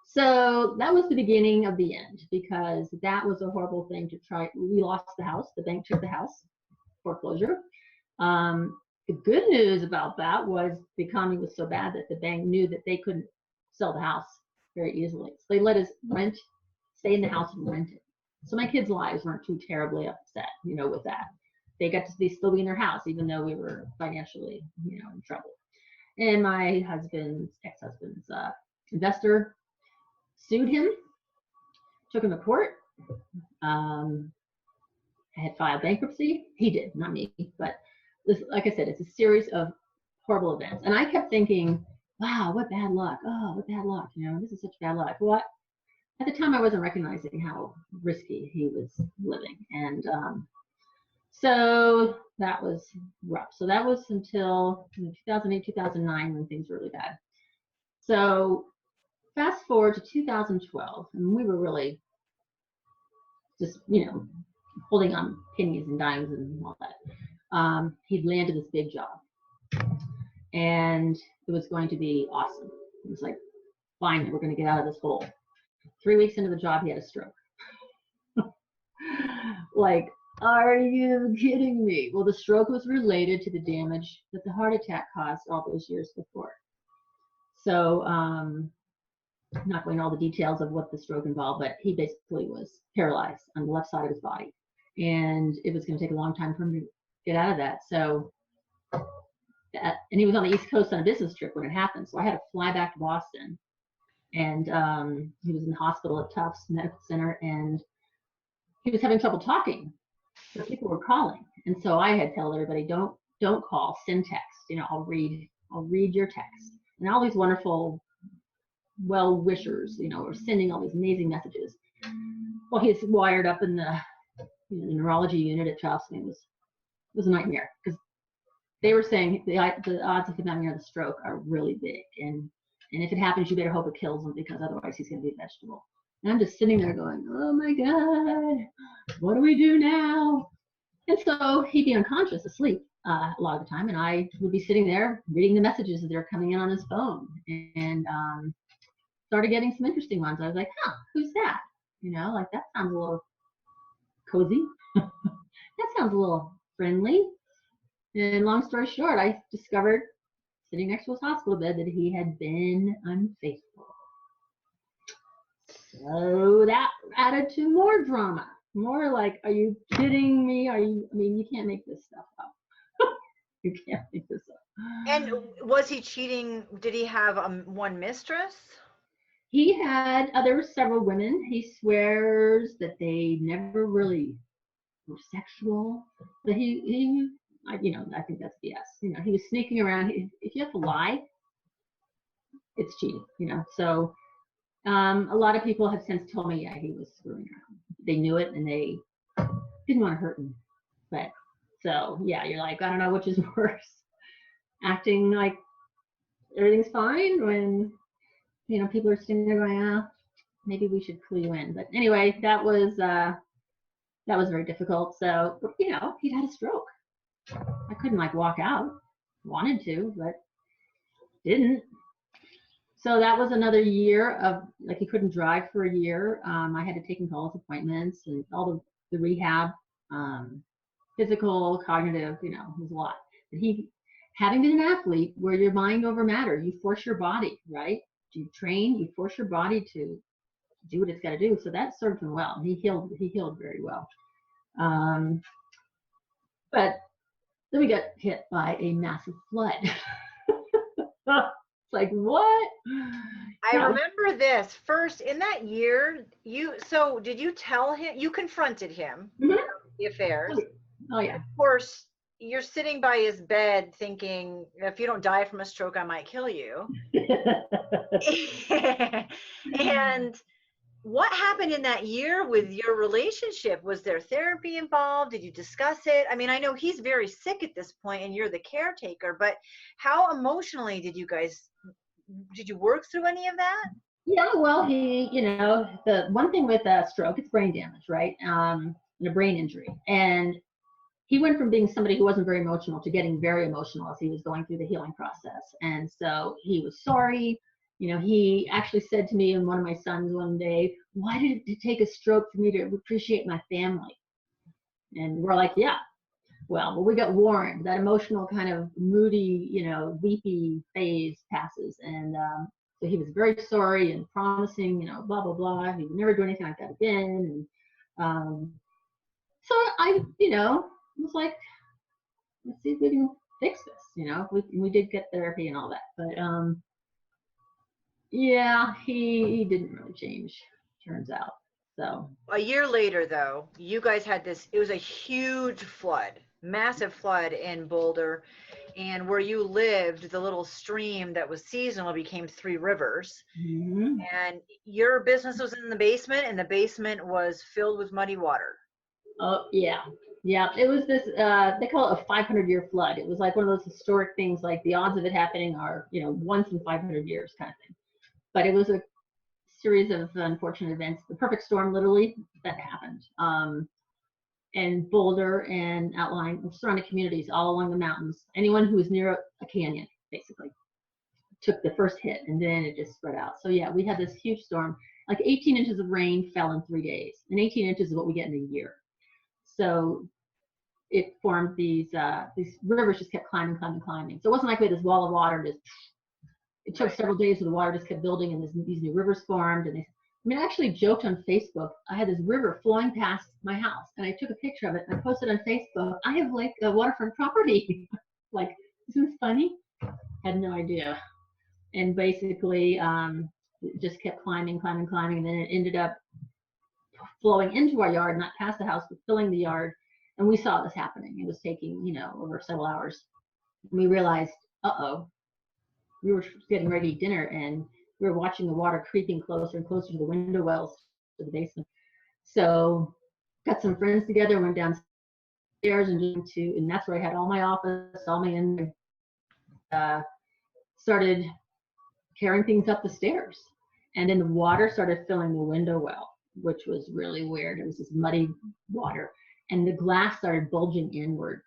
So that was the beginning of the end, because that was a horrible thing to try. We lost the house. The bank took the house, foreclosure. The good news about that was the economy was so bad that the bank knew that they couldn't sell the house very easily. So they let us stay in the house and rent it. So my kids' lives weren't too terribly upset, with that. They got to still be in their house, even though we were financially, in trouble. And my ex-husband's investor sued him, took him to court. I had filed bankruptcy. He did, not me. But this, like I said, it's a series of horrible events. And I kept thinking, wow, what bad luck. Oh, what bad luck. This is such bad luck. Well, at the time, I wasn't recognizing how risky he was living. And so that was rough. So that was until 2008, 2009, when things were really bad. So fast forward to 2012, and we were really just, holding on pennies and dimes and all that. He'd landed this big job, and it was going to be awesome. It was like, finally, we're going to get out of this hole. 3 weeks into the job, he had a stroke. Like, are you kidding me? Well, the stroke was related to the damage that the heart attack caused all those years before. So, not going into all the details of what the stroke involved, but he basically was paralyzed on the left side of his body. And it was going to take a long time for him to get out of that. So, and he was on the East Coast on a business trip when it happened. So I had to fly back to Boston. And he was in the hospital at Tufts Medical Center, and he was having trouble talking. So people were calling. And so I had told everybody, don't call, send text. I'll read your text. And all these wonderful well-wishers, or sending all these amazing messages. Well, he's wired up in the neurology unit at Child It was a nightmare, because they were saying the odds of him having another stroke are really big, and if it happens, you better hope it kills him, because otherwise he's going to be a vegetable. And I'm just sitting there going, oh my God, what do we do now? And so he'd be unconscious, asleep a lot of the time, and I would be sitting there reading the messages that are coming in on his phone, and started getting some interesting ones. I was like, who's that? Like, that sounds a little cozy. That sounds a little friendly. And long story short, I discovered, sitting next to his hospital bed, that he had been unfaithful. So that added to more drama. More like, are you kidding me? You can't make this stuff up. You can't make this up. And was he cheating? Did he have one mistress? He had, there were several women. He swears that they never really were sexual, but he I think that's BS. He was sneaking around. If you have to lie, it's cheating. So a lot of people have since told me, he was screwing around. They knew it, and they didn't want to hurt him. But so you're like, I don't know which is worse: acting like everything's fine when people are sitting there going, maybe we should clue you in. But anyway, that was very difficult. So he'd had a stroke. I couldn't walk out. Wanted to, but didn't. So that was another year of he couldn't drive for a year. I had to take him to all his appointments and all the rehab, physical, cognitive. It was a lot. But having been an athlete, where your mind over matter, you force your body, right? You train, you force your body to do what it's got to do. So that served him well. He healed very well. But then we got hit by a massive flood. It's like, what? I remember this first in that year. Did you tell him? You confronted him, the affairs. Oh yeah. Of course, you're sitting by his bed thinking, if you don't die from a stroke, I might kill you. And what happened in that year with your relationship? Was there therapy involved? Did you discuss it? I mean, I know he's very sick at this point and you're the caretaker, but how emotionally did you work through any of that? Yeah, well, the one thing with a stroke, it's brain damage, right? And a brain injury. And he went from being somebody who wasn't very emotional to getting very emotional as he was going through the healing process. And so he was sorry. He actually said to me and one of my sons one day, why did it take a stroke for me to appreciate my family? And we're like, yeah. Well, we got warned. That emotional kind of moody, weepy phase passes. And so he was very sorry and promising, blah, blah, blah. He would never do anything like that again. And so I, was like, let's see if we can fix this. We did get therapy and all that, but he didn't really change, turns out. So a year later, though, you guys had it was a huge flood, massive flood in Boulder, and where you lived, the little stream that was seasonal became 3 rivers. Mm-hmm. And your business was in the basement, and the basement was filled with muddy water. Oh, yeah. Yeah, it was this, they call it a 500-year flood. It was like one of those historic things, like the odds of it happening are, once in 500 years kind of thing. But it was a series of unfortunate events, the perfect storm, literally, that happened. And Boulder and outlying surrounding communities all along the mountains, anyone who was near a canyon, basically, took the first hit, and then it just spread out. So yeah, we had this huge storm, like 18 inches of rain fell in 3 days, and 18 inches is what we get in a year. So it formed these rivers just kept climbing. So it wasn't like we had this wall of water. It took several days, and the water just kept building, and these new rivers formed. And I actually joked on Facebook. I had this river flowing past my house, and I took a picture of it and I posted on Facebook. I have like a waterfront property. Like, isn't this funny? Had no idea. And basically, it just kept climbing, and then it ended up flowing into our yard, not past the house, but filling the yard. And we saw this happening. It was taking, over several hours. And we realized, we were getting ready to eat dinner, and we were watching the water creeping closer and closer to the window wells to the basement. So got some friends together, went downstairs and that's where I had all my office, all my started carrying things up the stairs. And then the water started filling the window well, which was really weird. It was this muddy water. And the glass started bulging inward.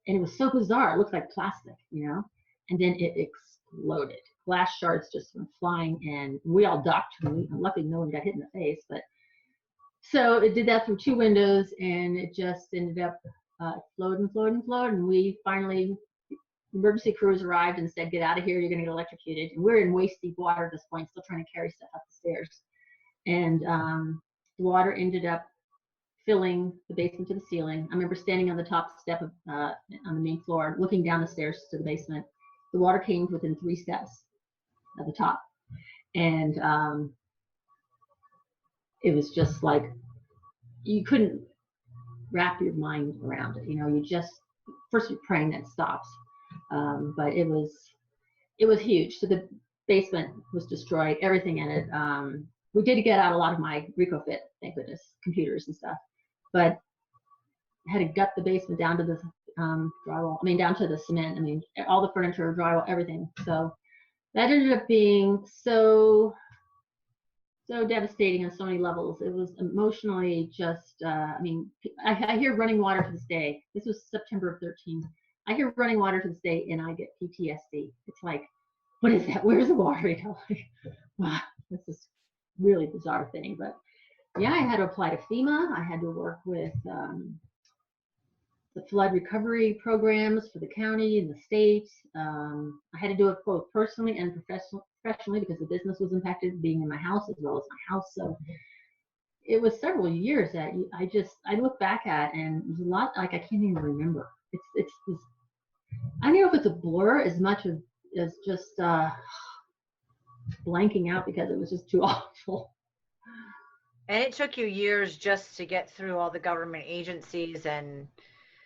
And it was so bizarre. It looked like plastic, And then it exploded. Glass shards just went flying, and we all ducked. Luckily, no one got hit in the face. But so it did that through 2 windows, and it just ended up flowing. And we finally, emergency crews arrived and said, "Get out of here. You're going to get electrocuted." And we're in waist deep water at this point, still trying to carry stuff up the stairs. And the water ended up filling the basement to the ceiling. I remember standing on the top step of, on the main floor, looking down the stairs to the basement. The water came within 3 steps at the top. And it was just like, you couldn't wrap your mind around it. You just, first you're praying that it stops. But it was huge. So the basement was destroyed, everything in it. We did get out a lot of my RecoFit, thank goodness, computers and stuff. But I had to gut the basement down to the drywall. Down to the cement. All the furniture, drywall, everything. So that ended up being so devastating on so many levels. It was emotionally just, I hear running water to this day. This was September of 13. I hear running water to this day and I get PTSD. It's like, what is that? Where's the water? Wow, this is really bizarre thing. But yeah, I had to apply to FEMA. I had to work with the flood recovery programs for the county and the state. I had to do it both personally and professionally because the business was impacted, being in my house as well as my house. So it was several years that I look back at, and there's a lot like I can't even remember. It's I don't know if it's a blur as much as just blanking out because it was just too awful. And it took you years just to get through all the government agencies and.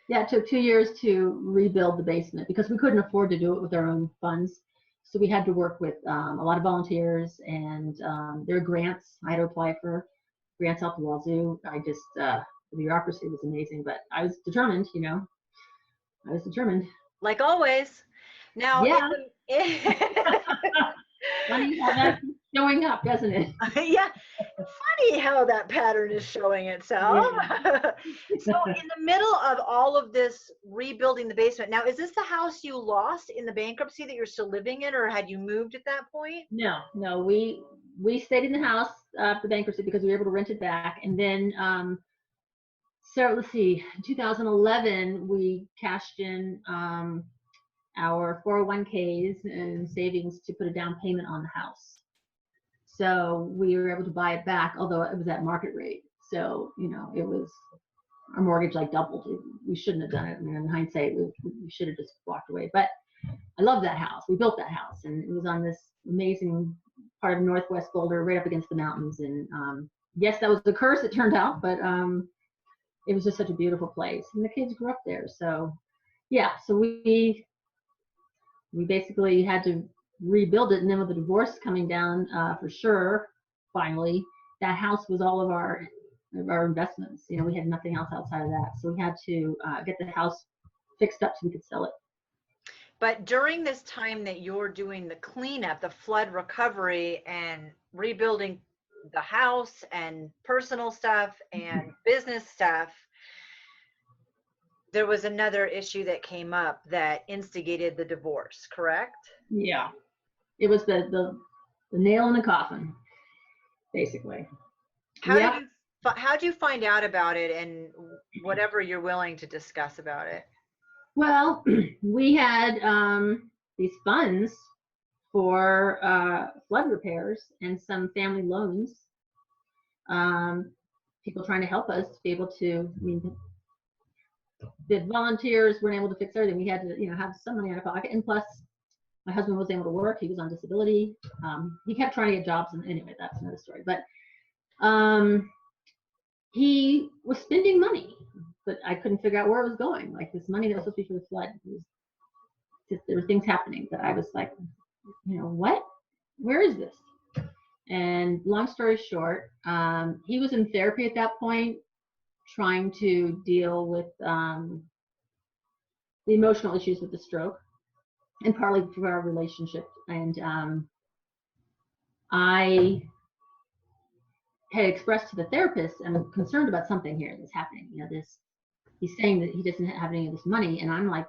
Yeah, it took 2 years to rebuild the basement because we couldn't afford to do it with our own funds. So we had to work with a lot of volunteers, and there are grants. I had to apply for grants out the wazoo. The bureaucracy was amazing, but I was determined, I was determined. Like always. Now, yeah. Funny how that's showing up, doesn't it? Yeah. Funny how that pattern is showing itself. Yeah. So in the middle of all of this rebuilding the basement, now is this the house you lost in the bankruptcy that you're still living in, or had you moved at that point? No, we stayed in the house for bankruptcy because we were able to rent it back. And then so let's see, in 2011 we cashed in our 401ks and savings to put a down payment on the house. So we were able to buy it back, although it was at market rate. So, it was, our mortgage like doubled. We shouldn't have done it. In hindsight, we should have just walked away. But I love that house. We built that house, and it was on this amazing part of Northwest Boulder, right up against the mountains. And yes, that was a curse, it turned out, but it was just such a beautiful place. And the kids grew up there. So yeah, so we basically had to rebuild it. And then with the divorce coming down for sure, finally, that house was all of our investments. We had nothing else outside of that. So we had to get the house fixed up so we could sell it. But during this time that you're doing the cleanup, the flood recovery and rebuilding the house and personal stuff and business stuff, there was another issue that came up that instigated the divorce, correct? Yeah. It was the nail in the coffin, basically. How'd you find out about it, and whatever you're willing to discuss about it? Well, we had these funds for flood repairs and some family loans. People trying to help us be able to, the volunteers weren't able to fix everything. We had to, have some money out of pocket. And plus, my husband was able to work. He was on disability. He kept trying to get jobs. And anyway, that's another story. But he was spending money, but I couldn't figure out where it was going. Like this money that was supposed to be for the flood. There were things happening that I was like, what? Where is this? And long story short, he was in therapy at that point, trying to deal with the emotional issues with the stroke, and partly through our relationship. And I had expressed to the therapist, I'm concerned about something here that's happening. He's saying that he doesn't have any of this money, and I'm like,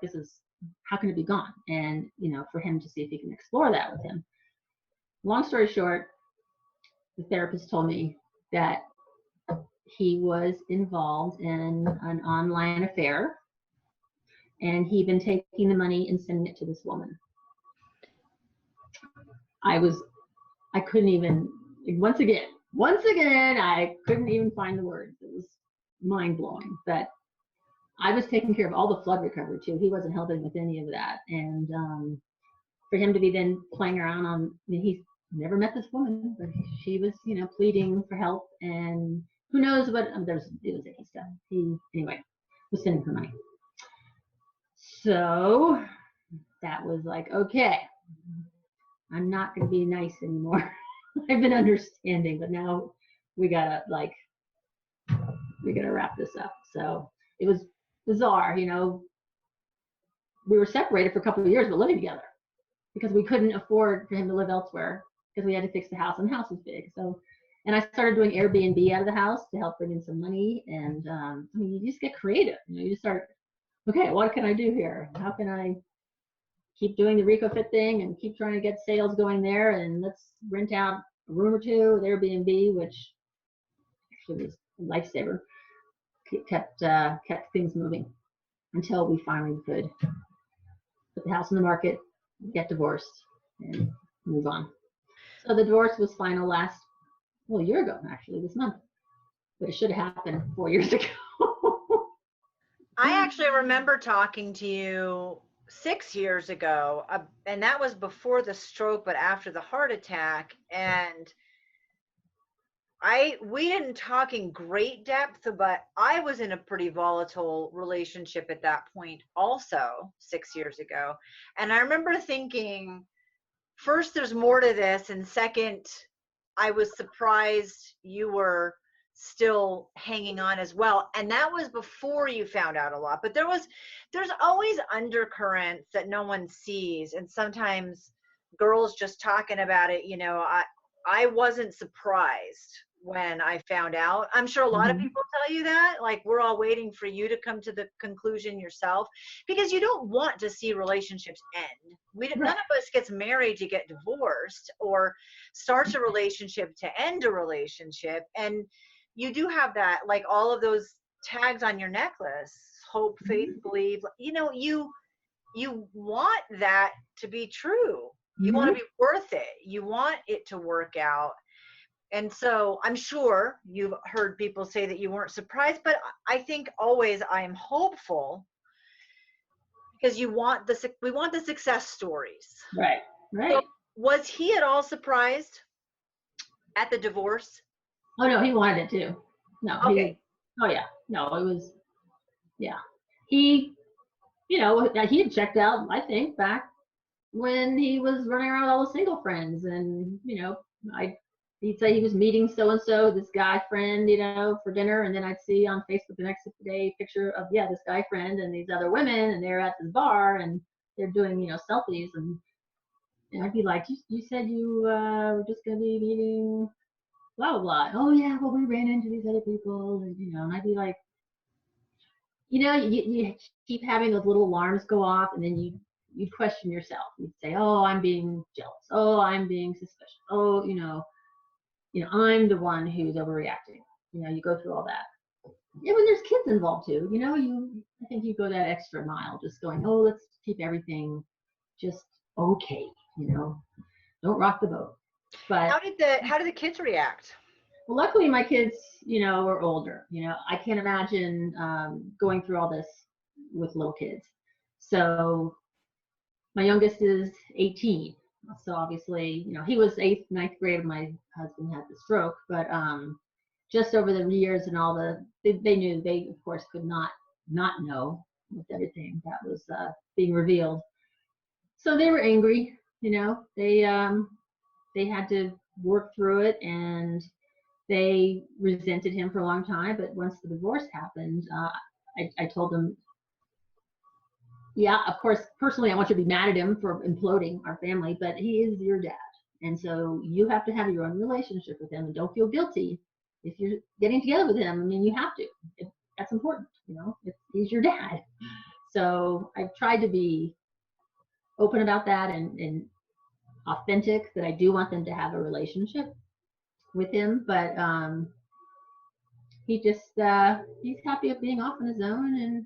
how can it be gone? And for him to see if he can explore that with him. Long story short, the therapist told me that he was involved in an online affair, and he'd been taking the money and sending it to this woman. I couldn't even, once again, I couldn't even find the words. It was mind blowing. But I was taking care of all the flood recovery too. He wasn't helping with any of that. And for him to be then playing around he's never met this woman, but she was, pleading for help. And who knows what, it was icky stuff. He, anyway, was sending her money. So that was like, okay, I'm not going to be nice anymore. I've been understanding, but now we gotta wrap this up. So it was bizarre, we were separated for a couple of years, but living together because we couldn't afford for him to live elsewhere because we had to fix the house, and the house was big. So, and I started doing Airbnb out of the house to help bring in some money. And you just get creative. You just start, okay, what can I do here? How can I keep doing the RecoFit thing and keep trying to get sales going there? And let's rent out a room or two with Airbnb, which actually was a lifesaver. Kept things moving until we finally could put the house on the market, get divorced, and move on. So the divorce was final a year ago, actually, this month. But it should have happened 4 years ago. I actually remember talking to you 6 years ago, and that was before the stroke, but after the heart attack. And we didn't talk in great depth, but I was in a pretty volatile relationship at that point also 6 years ago. And I remember thinking, first, there's more to this. And second, I was surprised you were still hanging on as well. And that was before you found out a lot. But there's always undercurrents that no one sees. And sometimes girls just talking about it, I wasn't surprised when I found out. I'm sure a lot of people tell you that, like, we're all waiting for you to come to the conclusion yourself, because you don't want to see relationships end. None of us gets married to get divorced or starts a relationship to end a relationship. And you do have that, like all of those tags on your necklace, hope, faith, believe, you want that to be true. You want to be worth it. You want it to work out. And so I'm sure you've heard people say that you weren't surprised, but I think always I am hopeful, because we want the success stories. Right. So was he at all surprised at the divorce? Oh no, he wanted it too. No. Okay. Oh yeah. No, it was, yeah. He had checked out, I think, back when he was running around with all the single friends, and he'd say he was meeting so-and-so, this guy friend, for dinner. And then I'd see on Facebook the next day a picture of, this guy friend and these other women, and they're at this bar and they're doing, selfies. And I'd be like, you said you were just going to be meeting blah, blah, blah. Oh yeah, well, we ran into these other people. And, and I'd be like, you keep having those little alarms go off, and then you'd question yourself. You'd say, oh, I'm being jealous. Oh, I'm being suspicious. Oh, I'm the one who's overreacting. You go through all that. Yeah, when there's kids involved too, I think you go that extra mile, just going, oh, let's keep everything just okay, don't rock the boat. But how did the kids react? Well, luckily my kids, are older. I can't imagine going through all this with little kids. So my youngest is 18. So obviously, he was 8th, 9th grade when my husband had the stroke, but just over the years and all they knew, they of course could not know with everything that was being revealed. So they were angry, they had to worked through it, and they resented him for a long time. But once the divorce happened, I told them, yeah, of course, personally, I want you to be mad at him for imploding our family, but he is your dad. And so you have to have your own relationship with him, and don't feel guilty if you're getting together with him. I mean, you have to. That's important, he's your dad. So I've tried to be open about that and authentic, that I do want them to have a relationship with him, but he just he's happy of being off on his own and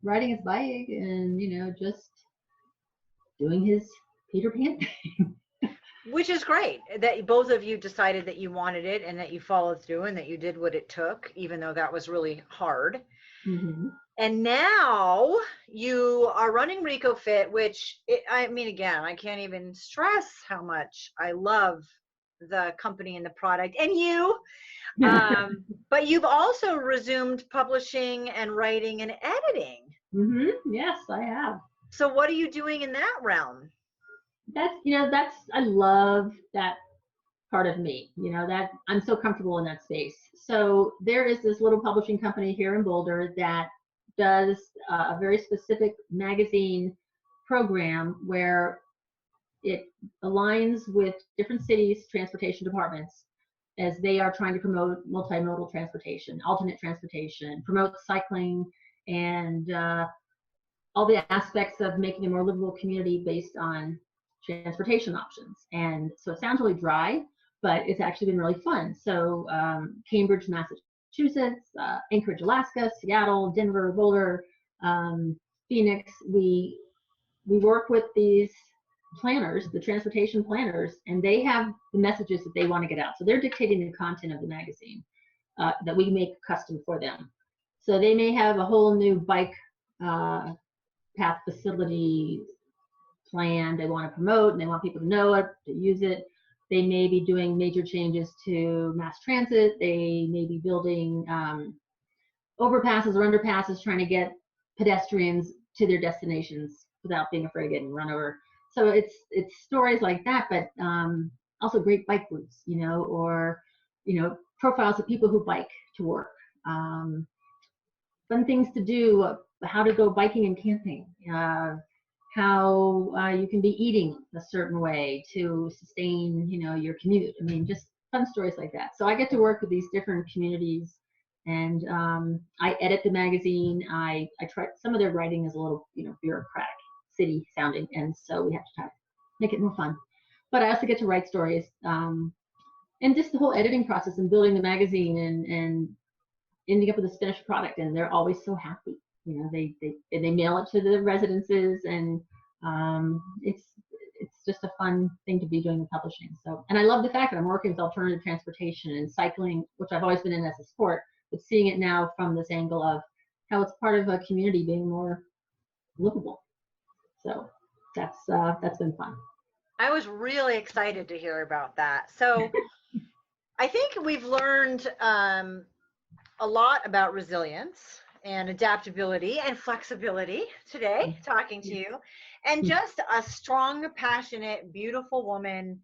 riding his bike and just doing his Peter Pan thing. Which is great that both of you decided that you wanted it and that you followed through and that you did what it took, even though that was really hard. Mm-hmm. And now you are running RecoFit, which again, I can't even stress how much I love the company and the product and you. But you've also resumed publishing and writing and editing. Mm-hmm. Yes, I have. So what are you doing in that realm? I love that part of me, that I'm so comfortable in that space. So there is this little publishing company here in Boulder that does a very specific magazine program where it aligns with different cities' transportation departments as they are trying to promote multimodal transportation, alternate transportation, promote cycling, and all the aspects of making a more livable community based on transportation options. And so it sounds really dry, but it's actually been really fun. So Cambridge, Massachusetts, Anchorage, Alaska, Seattle, Denver, Boulder, Phoenix, we work with these planners, the transportation planners, and they have the messages that they want to get out. So they're dictating the content of the magazine that we make custom for them. So they may have a whole new bike path facility plan they want to promote, and they want people to know it, to use it. They may be doing major changes to mass transit. They may be building overpasses or underpasses, trying to get pedestrians to their destinations without being afraid of getting run over. So it's stories like that, but also great bike routes, or profiles of people who bike to work, fun things to do, how to go biking and camping, how you can be eating a certain way to sustain, your commute. I mean, just fun stories like that. So I get to work with these different communities, and I edit the magazine. I try, some of their writing is a little, bureaucratic, city sounding, and so we have to try to make it more fun. But I also get to write stories, and just the whole editing process and building the magazine and ending up with this finished product, and they're always so happy. They mail it to the residences, and it's just a fun thing to be doing with publishing. So, and I love the fact that I'm working with alternative transportation and cycling, which I've always been in as a sport, but seeing it now from this angle of how it's part of a community being more livable. So that's been fun. I was really excited to hear about that. So I think we've learned a lot about resilience and adaptability and flexibility today, talking to you, and just a strong, passionate, beautiful woman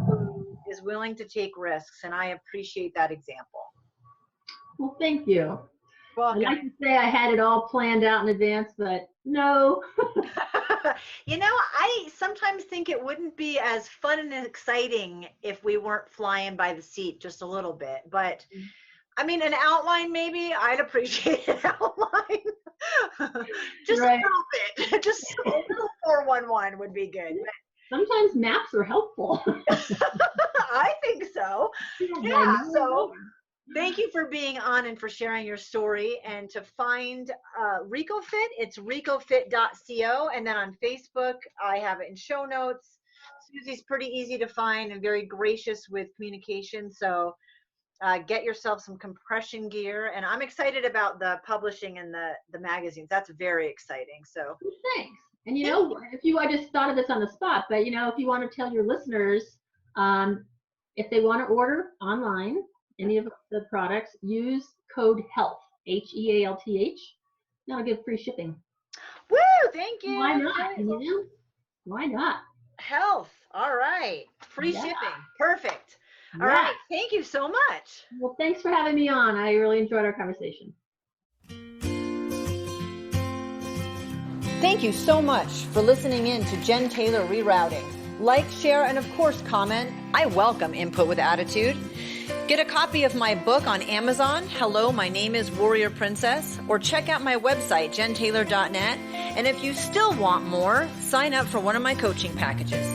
who is willing to take risks. And I appreciate that example. Well, thank you. Welcome. I'd like to say I had it all planned out in advance, but no. I sometimes think it wouldn't be as fun and exciting if we weren't flying by the seat just a little bit. But I mean, an outline, maybe I'd appreciate an outline. Just right. A little bit, just a little 411 would be good. Sometimes maps are helpful. I think so. Yeah. So thank you for being on and for sharing your story. And to find RecoFit, it's recofit.co. And then on Facebook, I have it in show notes. Susie's pretty easy to find and very gracious with communication. So get yourself some compression gear. And I'm excited about the publishing and the magazines. That's very exciting. So thanks. And I just thought of this on the spot, but if you want to tell your listeners, if they want to order online any of the products, use code HEALTH, HEALTH. That'll give free shipping. Woo! Thank you. Why not? Why not? Health. All right. Free shipping. Perfect. All right. Thank you so much. Well, thanks for having me on. I really enjoyed our conversation. Thank you so much for listening in to Jen Taylor Rerouting. Like, share, and of course, comment. I welcome input with attitude. Get a copy of my book on Amazon, Hello, My Name is Warrior Princess, or check out my website, jentaylor.net. And if you still want more, sign up for one of my coaching packages.